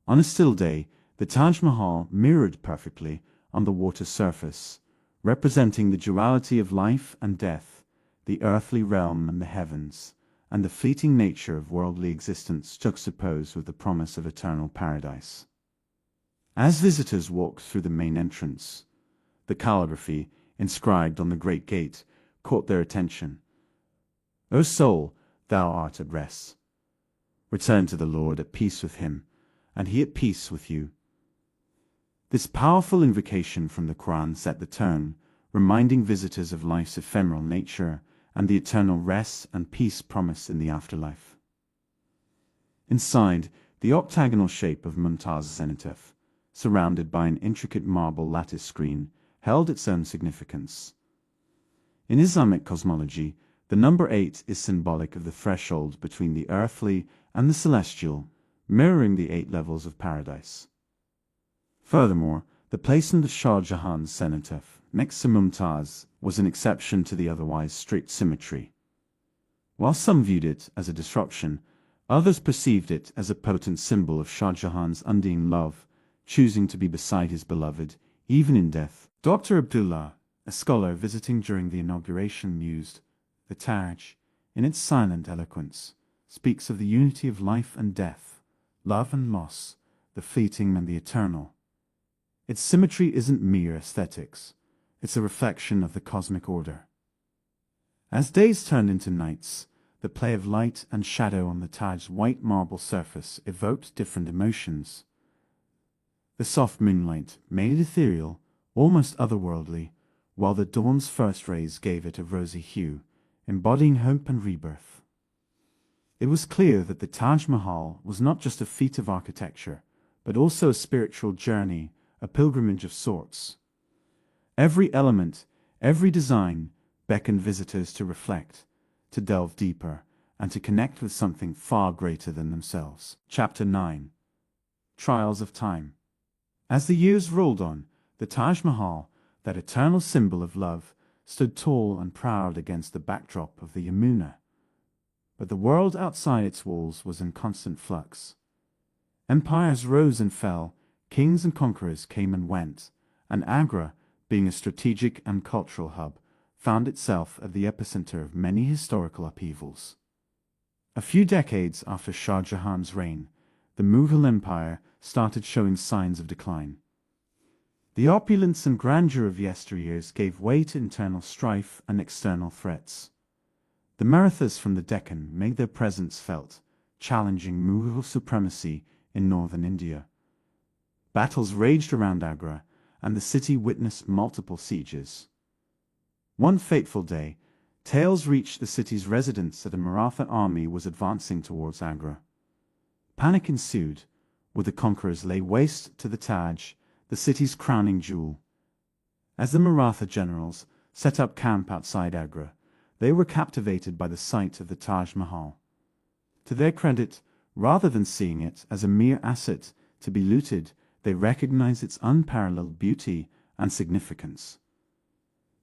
A: On a still day, the Taj Mahal mirrored perfectly on the water surface, representing the duality of life and death, the earthly realm and the heavens, and the fleeting nature of worldly existence juxtaposed with the promise of eternal paradise. As visitors walked through the main entrance, the calligraphy inscribed on the great gate caught their attention. O soul, thou art at rest. Return to the Lord at peace with him, and he at peace with you. This powerful invocation from the Quran set the tone, reminding visitors of life's ephemeral nature and the eternal rest and peace promised in the afterlife. Inside, the octagonal shape of Mumtaz's cenotaph, surrounded by an intricate marble lattice screen, held its own significance. In Islamic cosmology, the number 8 is symbolic of the threshold between the earthly and the celestial, mirroring the 8 levels of paradise. Furthermore, the placement of Shah Jahan's cenotaph next to Mumtaz was an exception to the otherwise strict symmetry. While some viewed it as a disruption, others perceived it as a potent symbol of Shah Jahan's undying love, choosing to be beside his beloved, even in death. Dr. Abdullah, a scholar visiting during the inauguration, mused, "The Taj, in its silent eloquence, speaks of the unity of life and death, love and loss, the fleeting and the eternal. Its symmetry isn't mere aesthetics, it's a reflection of the cosmic order." As days turned into nights, the play of light and shadow on the Taj's white marble surface evoked different emotions. The soft moonlight made it ethereal, almost otherworldly, while the dawn's first rays gave it a rosy hue, embodying hope and rebirth. It was clear that the Taj Mahal was not just a feat of architecture, but also a spiritual journey, a pilgrimage of sorts. Every element, every design, beckoned visitors to reflect, to delve deeper, and to connect with something far greater than themselves. Chapter 9. Trials of Time. As the years rolled on, the Taj Mahal, that eternal symbol of love, stood tall and proud against the backdrop of the Yamuna. But the world outside its walls was in constant flux. Empires rose and fell, kings and conquerors came and went, and Agra, being a strategic and cultural hub, found itself at the epicenter of many historical upheavals. A few decades after Shah Jahan's reign, the Mughal Empire started showing signs of decline. The opulence and grandeur of yesteryears gave way to internal strife and external threats. The Marathas from the Deccan made their presence felt, challenging Mughal supremacy in northern India. Battles raged around Agra, and the city witnessed multiple sieges. One fateful day, tales reached the city's residents that a Maratha army was advancing towards Agra. Panic ensued, with the conquerors lay waste to the Taj, the city's crowning jewel. As the Maratha generals set up camp outside Agra, they were captivated by the sight of the Taj Mahal. To their credit, rather than seeing it as a mere asset to be looted, they recognized its unparalleled beauty and significance.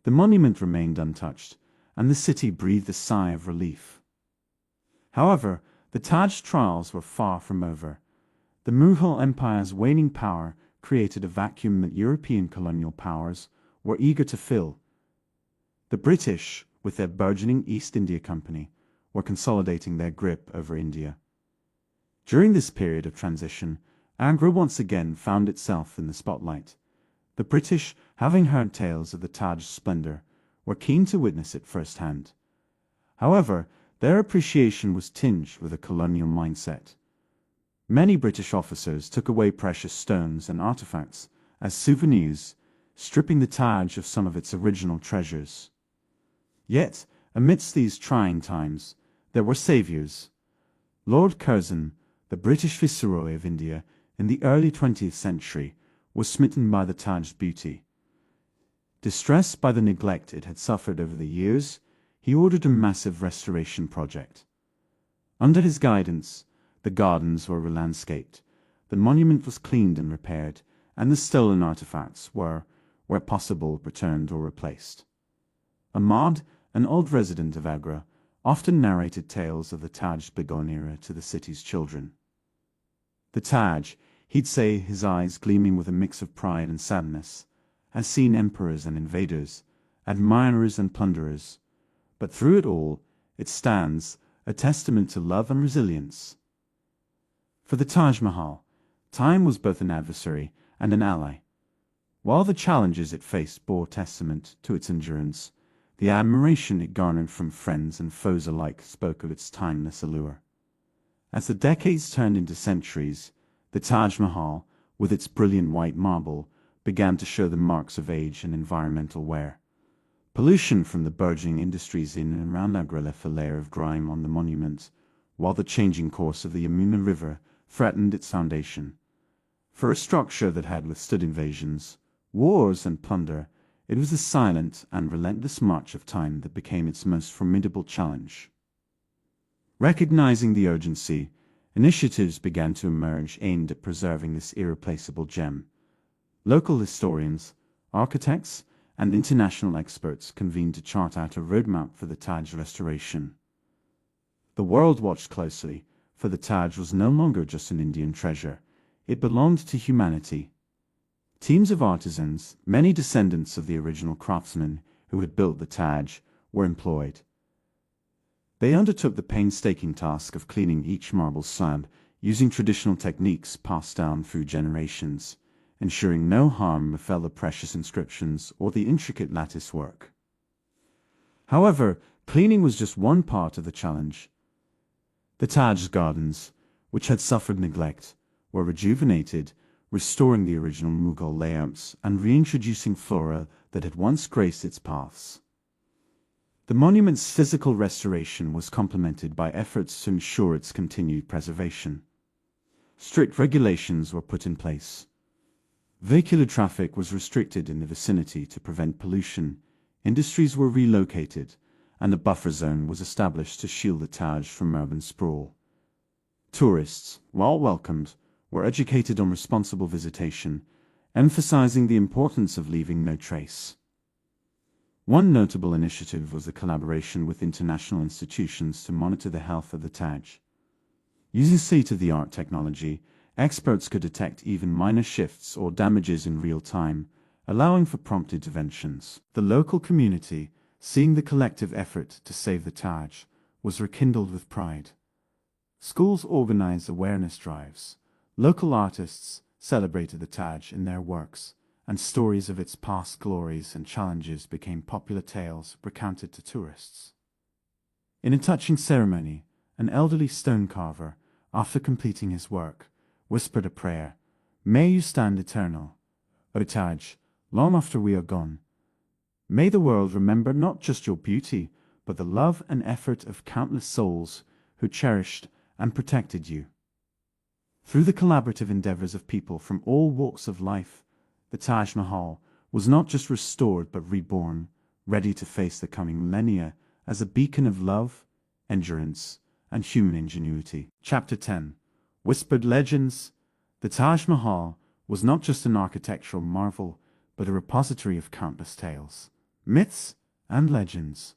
A: The monument remained untouched, and the city breathed a sigh of relief. However, the Taj trials were far from over. The Mughal Empire's waning power created a vacuum that European colonial powers were eager to fill. The British, with their burgeoning East India Company, were consolidating their grip over India. During this period of transition, Agra once again found itself in the spotlight. The British, having heard tales of the Taj's splendor, were keen to witness it firsthand. However, their appreciation was tinged with a colonial mindset. Many British officers took away precious stones and artifacts as souvenirs, stripping the Taj of some of its original treasures. Yet, amidst these trying times, there were saviors. Lord Curzon, the British Viceroy of India in the early 20th century, was smitten by the Taj's beauty. Distressed by the neglect it had suffered over the years, he ordered a massive restoration project. Under his guidance, the gardens were re-landscaped, the monument was cleaned and repaired, and the stolen artifacts were, where possible, returned or replaced. Ahmad, an old resident of Agra, often narrated tales of the Taj bygone era to the city's children. The Taj, he'd say, his eyes gleaming with a mix of pride and sadness, has seen emperors and invaders, admirers and plunderers, but through it all, it stands, a testament to love and resilience. For the Taj Mahal, time was both an adversary and an ally. While the challenges it faced bore testament to its endurance, the admiration it garnered from friends and foes alike spoke of its timeless allure. As the decades turned into centuries, the Taj Mahal, with its brilliant white marble, began to show the marks of age and environmental wear. Pollution from the burgeoning industries in and around Agra left a layer of grime on the monument, while the changing course of the Yamuna River threatened its foundation. For a structure that had withstood invasions, wars, and plunder, it was the silent and relentless march of time that became its most formidable challenge. Recognizing the urgency, initiatives began to emerge aimed at preserving this irreplaceable gem. Local historians, architects, and international experts convened to chart out a roadmap for the Taj restoration. The world watched closely, for the Taj was no longer just an Indian treasure. It belonged to humanity. Teams of artisans, many descendants of the original craftsmen who had built the Taj, were employed. They undertook the painstaking task of cleaning each marble slab using traditional techniques passed down through generations, ensuring no harm befell the precious inscriptions or the intricate lattice work. However, cleaning was just one part of the challenge. The Taj gardens, which had suffered neglect, were rejuvenated, restoring the original Mughal layouts and reintroducing flora that had once graced its paths. The monument's physical restoration was complemented by efforts to ensure its continued preservation. Strict regulations were put in place. Vehicular traffic was restricted in the vicinity to prevent pollution, industries were relocated, and a buffer zone was established to shield the Taj from urban sprawl. Tourists, while welcomed, were educated on responsible visitation, emphasizing the importance of leaving no trace. One notable initiative was the collaboration with international institutions to monitor the health of the Taj. Using state-of-the-art technology, experts could detect even minor shifts or damages in real time, allowing for prompt interventions. The local community, seeing the collective effort to save the Taj, was rekindled with pride. Schools organized awareness drives. Local artists celebrated the Taj in their works, and stories of its past glories and challenges became popular tales recounted to tourists. In a touching ceremony, an elderly stone carver, after completing his work, whispered a prayer, "May you stand eternal, O Taj, long after we are gone. May the world remember not just your beauty, but the love and effort of countless souls who cherished and protected you." Through the collaborative endeavors of people from all walks of life, the Taj Mahal was not just restored but reborn, ready to face the coming millennia as a beacon of love, endurance, and human ingenuity. Chapter 10. Whispered Legends. The Taj Mahal was not just an architectural marvel, but a repository of countless tales, myths, and legends.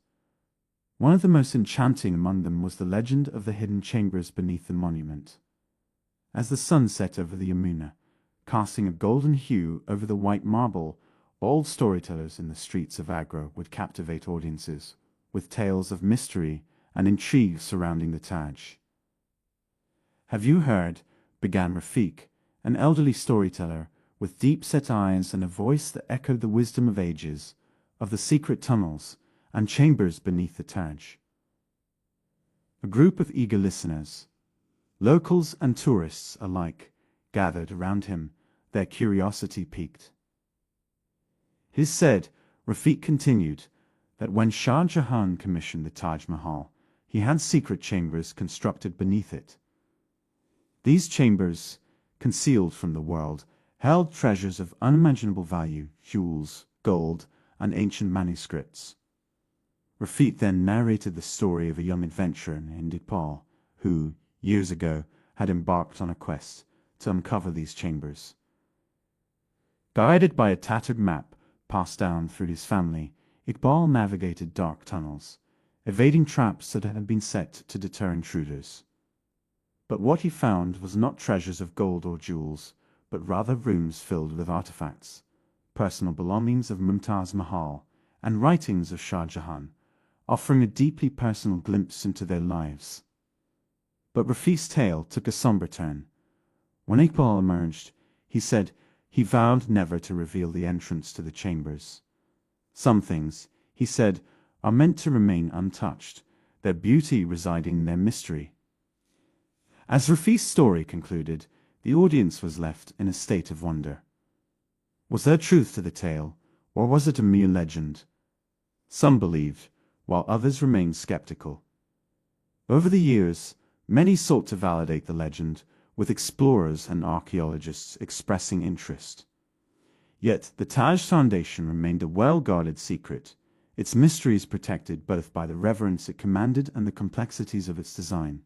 A: One of the most enchanting among them was the legend of the hidden chambers beneath the monument. As the sun set over the Yamuna, casting a golden hue over the white marble, old storytellers in the streets of Agra would captivate audiences with tales of mystery and intrigue surrounding the Taj. "Have you heard," began Rafiq, an elderly storyteller with deep-set eyes and a voice that echoed the wisdom of ages, "of the secret tunnels and chambers beneath the Taj?" A group of eager listeners, locals and tourists alike, gathered around him, their curiosity piqued. "It is said," Rafiq continued, "that when Shah Jahan commissioned the Taj Mahal, he had secret chambers constructed beneath it. These chambers, concealed from the world, held treasures of unimaginable value, jewels, gold, and ancient manuscripts." Rafiq then narrated the story of a young adventurer named Iqbal, who, years ago, had embarked on a quest to uncover these chambers. Guided by a tattered map passed down through his family, Iqbal navigated dark tunnels, evading traps that had been set to deter intruders. But what he found was not treasures of gold or jewels, but rather rooms filled with artifacts, personal belongings of Taj Mahal, and writings of Shah Jahan, offering a deeply personal glimpse into their lives. But Rafiq's tale took a somber turn. When Iqbal emerged, he said he vowed never to reveal the entrance to the chambers. "Some things," he said, "are meant to remain untouched, their beauty residing in their mystery." As Rafiq's story concluded, the audience was left in a state of wonder. Was there truth to the tale, or was it a mere legend? Some believed, while others remained skeptical. Over the years, many sought to validate the legend, with explorers and archaeologists expressing interest. Yet the Taj Foundation remained a well-guarded secret, its mysteries protected both by the reverence it commanded and the complexities of its design.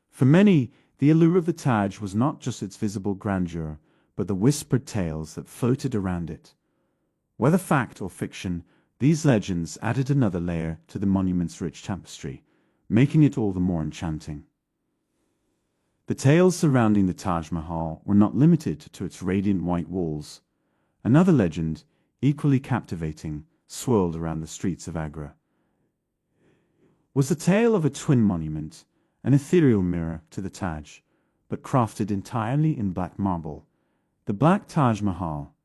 A: For many, the allure of the Taj was not just its visible grandeur, but the whispered tales that floated around it. Whether fact or fiction, these legends added another layer to the monument's rich tapestry, making it all the more enchanting. The tales surrounding the Taj Mahal were not limited to its radiant white walls. Another legend, equally captivating, swirled around the streets of Agra. Was the tale of a twin monument, an ethereal mirror to the Taj, but crafted entirely in black marble, the Black Taj Mahal.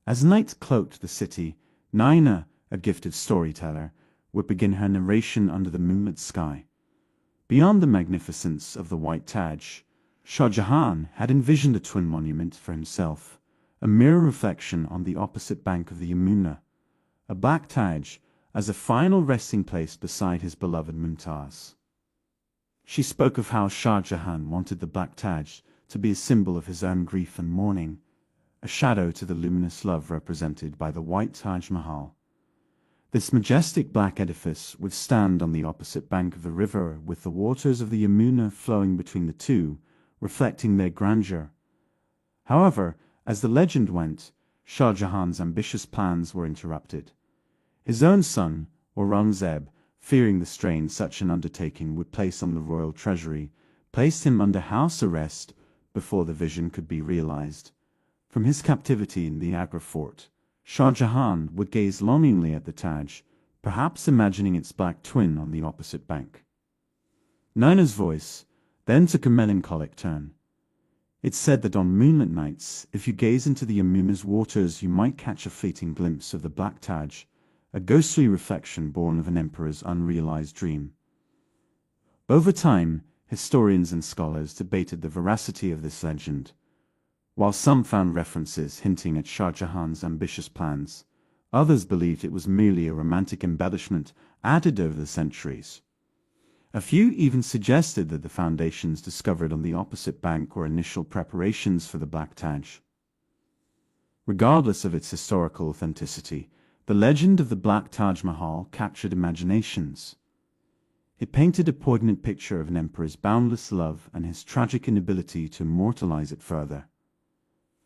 A: As night cloaked the city, Naina, a gifted storyteller, would begin her narration under the moonlit sky. Beyond the magnificence of the White Taj, Shah Jahan had envisioned a twin monument for himself, a mirror reflection on the opposite bank of the Yamuna, a Black Taj as a final resting place beside his beloved Mumtaz. She spoke of how Shah Jahan wanted the Black Taj to be a symbol of his own grief and mourning, a shadow to the luminous love represented by the White Taj Mahal. This majestic black edifice would stand on the opposite bank of the river, with the waters of the Yamuna flowing between the two, reflecting their grandeur. However, as the legend went, Shah Jahan's ambitious plans were interrupted. His own son, Aurangzeb, fearing the strain such an undertaking would place on the royal treasury, placed him under house arrest before the vision could be realized. From his captivity in the Agra fort, Shah Jahan would gaze longingly at the Taj, perhaps imagining its black twin on the opposite bank. Naina's voice then took a melancholic turn. It's said that on moonlit nights, if you gaze into the Yamuna's waters, you might catch a fleeting glimpse of the Black Taj, a ghostly reflection born of an emperor's unrealized dream. Over time, historians and scholars debated the veracity of this legend. While some found references hinting at Shah Jahan's ambitious plans, others believed it was merely a romantic embellishment added over the centuries. A few even suggested that the foundations discovered on the opposite bank were initial preparations for the Black Taj. Regardless of its historical authenticity, the legend of the Black Taj Mahal captured imaginations. It painted a poignant picture of an emperor's boundless love and his tragic inability to immortalize it further.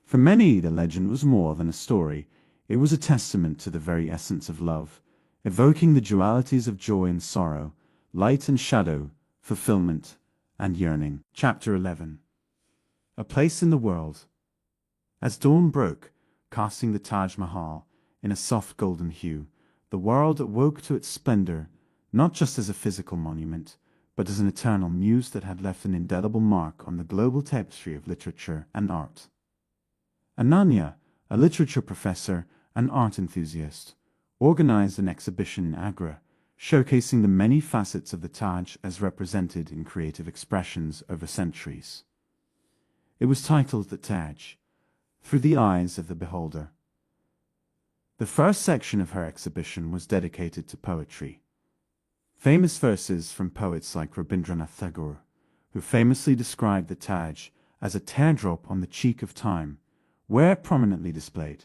A: For many, the legend was more than a story. It was a testament to the very essence of love, evoking the dualities of joy and sorrow, light and shadow, fulfillment and yearning. Chapter 11. A Place in the World. As dawn broke, casting the Taj Mahal in a soft golden hue, the world awoke to its splendor, not just as a physical monument, but as an eternal muse that had left an indelible mark on the global tapestry of literature and art. Ananya, a literature professor and art enthusiast, organized an exhibition in Agra, showcasing the many facets of the Taj as represented in creative expressions over centuries. It was titled The Taj, Through the Eyes of the Beholder. The first section of her exhibition was dedicated to poetry. Famous verses from poets like Rabindranath Tagore, who famously described the Taj as a teardrop on the cheek of time, were prominently displayed.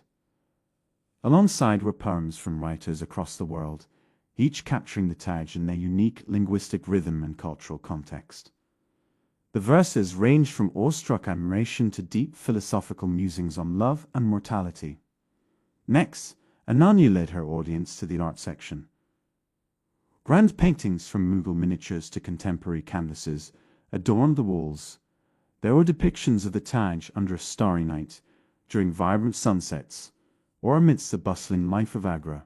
A: Alongside were poems from writers across the world, each capturing the Taj in their unique linguistic rhythm and cultural context. The verses ranged from awestruck admiration to deep philosophical musings on love and mortality. Next, Ananya led her audience to the art section. Grand paintings from Mughal miniatures to contemporary canvases adorned the walls. There were depictions of the Taj under a starry night, during vibrant sunsets, or amidst the bustling life of Agra.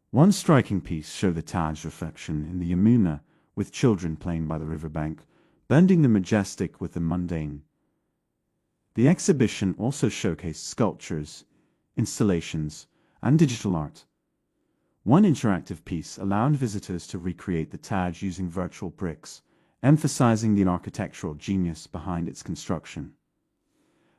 A: One striking piece showed the Taj reflection in the Yamuna, with children playing by the riverbank, blending the majestic with the mundane. The exhibition also showcased sculptures, installations, and digital art. One interactive piece allowed visitors to recreate the Taj using virtual bricks, emphasizing the architectural genius behind its construction.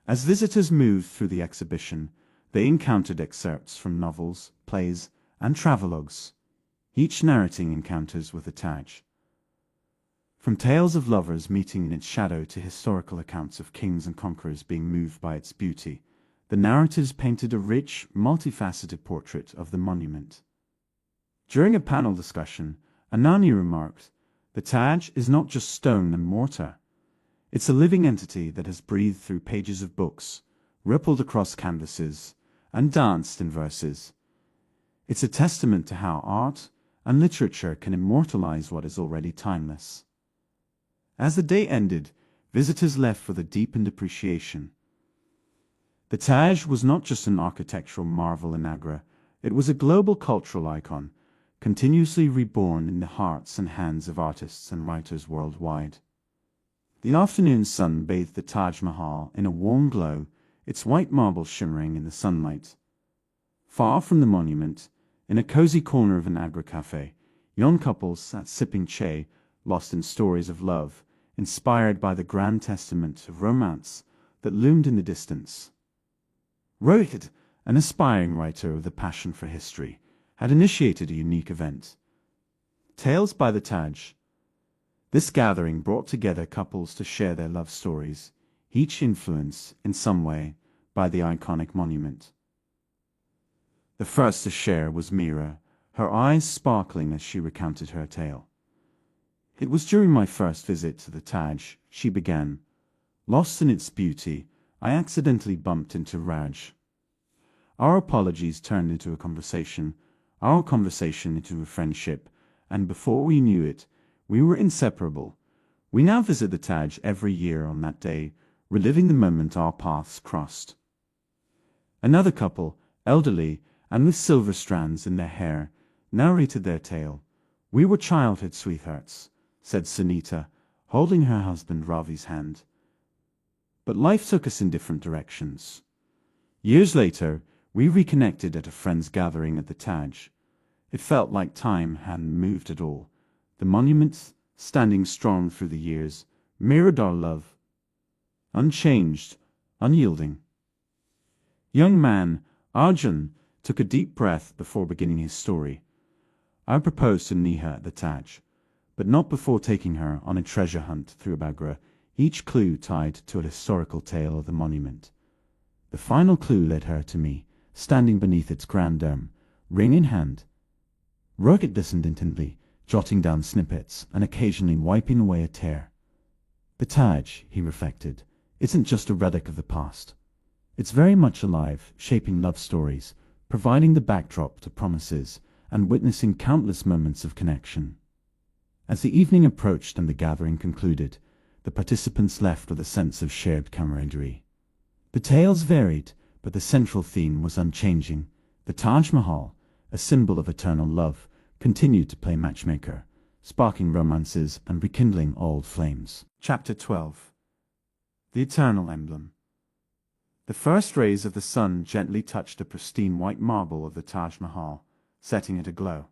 A: As visitors moved through the exhibition, they encountered excerpts from novels, plays, and travelogues, each narrating encounters with the Taj. From tales of lovers meeting in its shadow to historical accounts of kings and conquerors being moved by its beauty, the narratives painted a rich, multifaceted portrait of the monument. During a panel discussion, Ananya remarked, "The Taj is not just stone and mortar. It's a living entity that has breathed through pages of books, rippled across canvases, and danced in verses. It's a testament to how art and literature can immortalize what is already timeless." As the day ended, visitors left with a deepened appreciation. The Taj was not just an architectural marvel in Agra, it was a global cultural icon, continuously reborn in the hearts and hands of artists and writers worldwide. The afternoon sun bathed the Taj Mahal in a warm glow, its white marble shimmering in the sunlight. Far from the monument, in a cozy corner of an Agra cafe, young couples sat sipping chai, lost in stories of love, inspired by the grand testament of romance that loomed in the distance. Rohit, an aspiring writer with a passion for history, had initiated a unique event. Tales by the Taj. This gathering brought together couples to share their love stories, each influenced, in some way, by the iconic monument. The first to share was Meera, her eyes sparkling as she recounted her tale. "It was during my first visit to the Taj," she began. "Lost in its beauty, I accidentally bumped into Raj. Our apologies turned into a conversation, our conversation into a friendship, and before we knew it, we were inseparable. We now visit the Taj every year on that day, reliving the moment our paths crossed." Another couple, elderly and with silver strands in their hair, narrated their tale. "We were childhood sweethearts," said Sunita, holding her husband Ravi's hand. "But life took us in different directions. Years later, we reconnected at a friend's gathering at the Taj. It felt like time hadn't moved at all. The monument, standing strong through the years, mirrored our love. Unchanged, unyielding." Young man, Arjun, took a deep breath before beginning his story. "I proposed to Neha at the Taj, but not before taking her on a treasure hunt through Agra, each clue tied to a historical tale of the monument. The final clue led her to me, standing beneath its grand dome, ring in hand." Rohit listened intently, jotting down snippets and occasionally wiping away a tear. "The Taj," he reflected, "isn't just a relic of the past. It's very much alive, shaping love stories, providing the backdrop to promises and witnessing countless moments of connection. As the evening approached and the gathering concluded, the participants left with a sense of shared camaraderie. The tales varied, but the central theme was unchanging. The Taj Mahal, a symbol of eternal love, continued to play matchmaker, sparking romances and rekindling old flames. Chapter 12. The Eternal Emblem. The first rays of the sun gently touched the pristine white marble of the Taj Mahal, setting it aglow.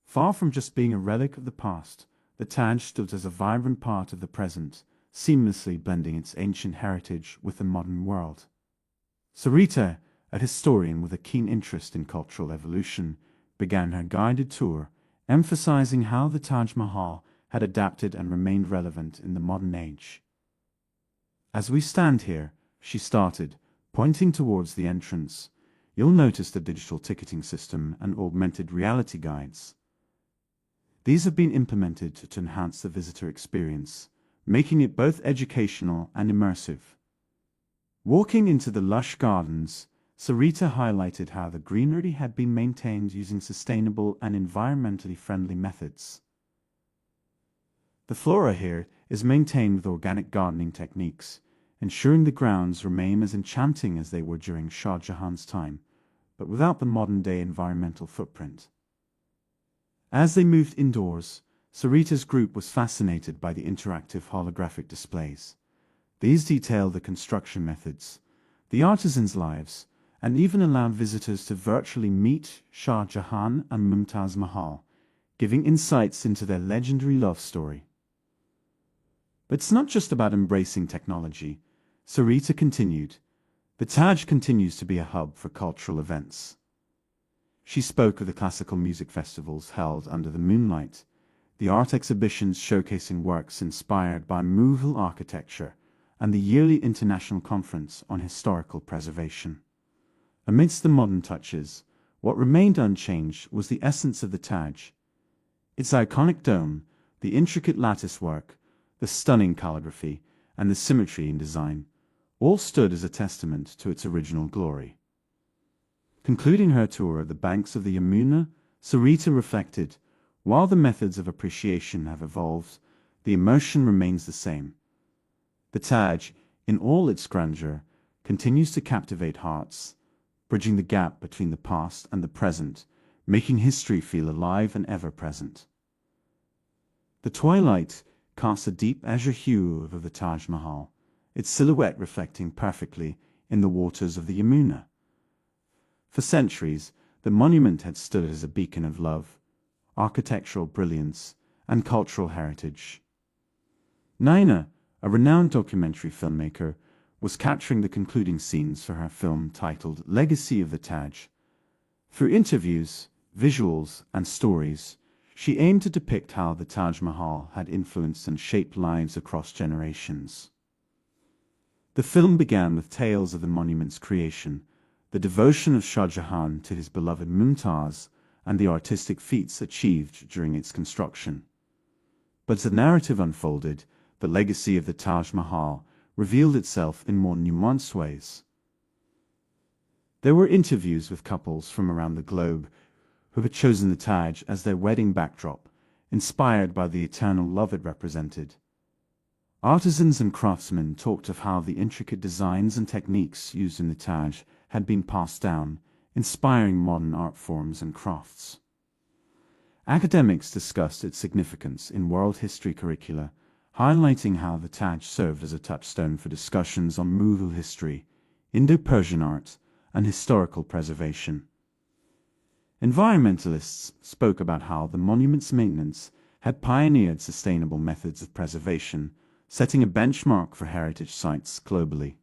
A: Far from just being a relic of the past, the Taj stood as a vibrant part of the present, seamlessly blending its ancient heritage with the modern world. Sarita, a historian with a keen interest in cultural evolution, began her guided tour, emphasizing how the Taj Mahal had adapted and remained relevant in the modern age. "As we stand here," she started, pointing towards the entrance, "you'll notice the digital ticketing system and augmented reality guides. These have been implemented to enhance the visitor experience, making it both educational and immersive." Walking into the lush gardens, Sarita highlighted how the greenery had been maintained using sustainable and environmentally friendly methods. The flora here is maintained with organic gardening techniques, ensuring the grounds remain as enchanting as they were during Shah Jahan's time, but without the modern-day environmental footprint. As they moved indoors, Sarita's group was fascinated by the interactive holographic displays. These detailed the construction methods, the artisans' lives, and even allowed visitors to virtually meet Shah Jahan and Mumtaz Mahal, giving insights into their legendary love story. But it's not just about embracing technology, Sarita continued. The Taj continues to be a hub for cultural events. She spoke of the classical music festivals held under the moonlight, the art exhibitions showcasing works inspired by Mughal architecture, and the yearly International Conference on Historical Preservation. Amidst the modern touches, what remained unchanged was the essence of the Taj. Its iconic dome, the intricate lattice work, the stunning calligraphy, and the symmetry in design, all stood as a testament to its original glory. Concluding her tour of the banks of the Yamuna, Sarita reflected, while the methods of appreciation have evolved, the emotion remains the same. The Taj, in all its grandeur, continues to captivate hearts, bridging the gap between the past and the present, making history feel alive and ever-present. The twilight casts a deep azure hue over the Taj Mahal, its silhouette reflecting perfectly in the waters of the Yamuna. For centuries, the monument had stood as a beacon of love, architectural brilliance, and cultural heritage. Naina, a renowned documentary filmmaker, was capturing the concluding scenes for her film titled Legacy of the Taj. Through interviews, visuals, and stories, she aimed to depict how the Taj Mahal had influenced and shaped lives across generations. The film began with tales of the monument's creation, the devotion of Shah Jahan to his beloved Mumtaz, and the artistic feats achieved during its construction. But as the narrative unfolded, the legacy of the Taj Mahal revealed itself in more nuanced ways. There were interviews with couples from around the globe who had chosen the Taj as their wedding backdrop, inspired by the eternal love it represented. Artisans and craftsmen talked of how the intricate designs and techniques used in the Taj had been passed down, inspiring modern art forms and crafts. Academics discussed its significance in world history curricula, highlighting how the Taj served as a touchstone for discussions on Mughal history, Indo-Persian art, and historical preservation. Environmentalists spoke about how the monument's maintenance had pioneered sustainable methods of preservation, setting a benchmark for heritage sites globally.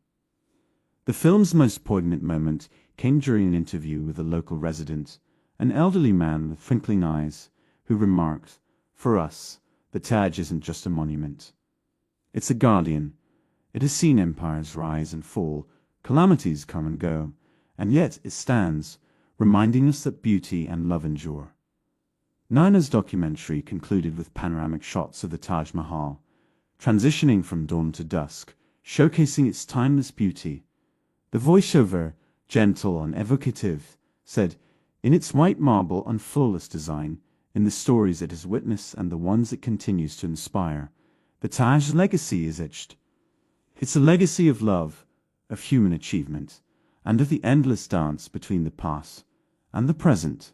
A: The film's most poignant moment came during an interview with a local resident, an elderly man with twinkling eyes, who remarked, "For us, the Taj isn't just a monument. It's a guardian. It has seen empires rise and fall, calamities come and go, and yet it stands, reminding us that beauty and love endure." Naina's documentary concluded with panoramic shots of the Taj Mahal, transitioning from dawn to dusk, showcasing its timeless beauty. The voiceover, gentle and evocative, said, In its white marble and flawless design, in the stories it has witnessed and the ones it continues to inspire, the Taj legacy is etched. It's a legacy of love, of human achievement, and of the endless dance between the past and the present.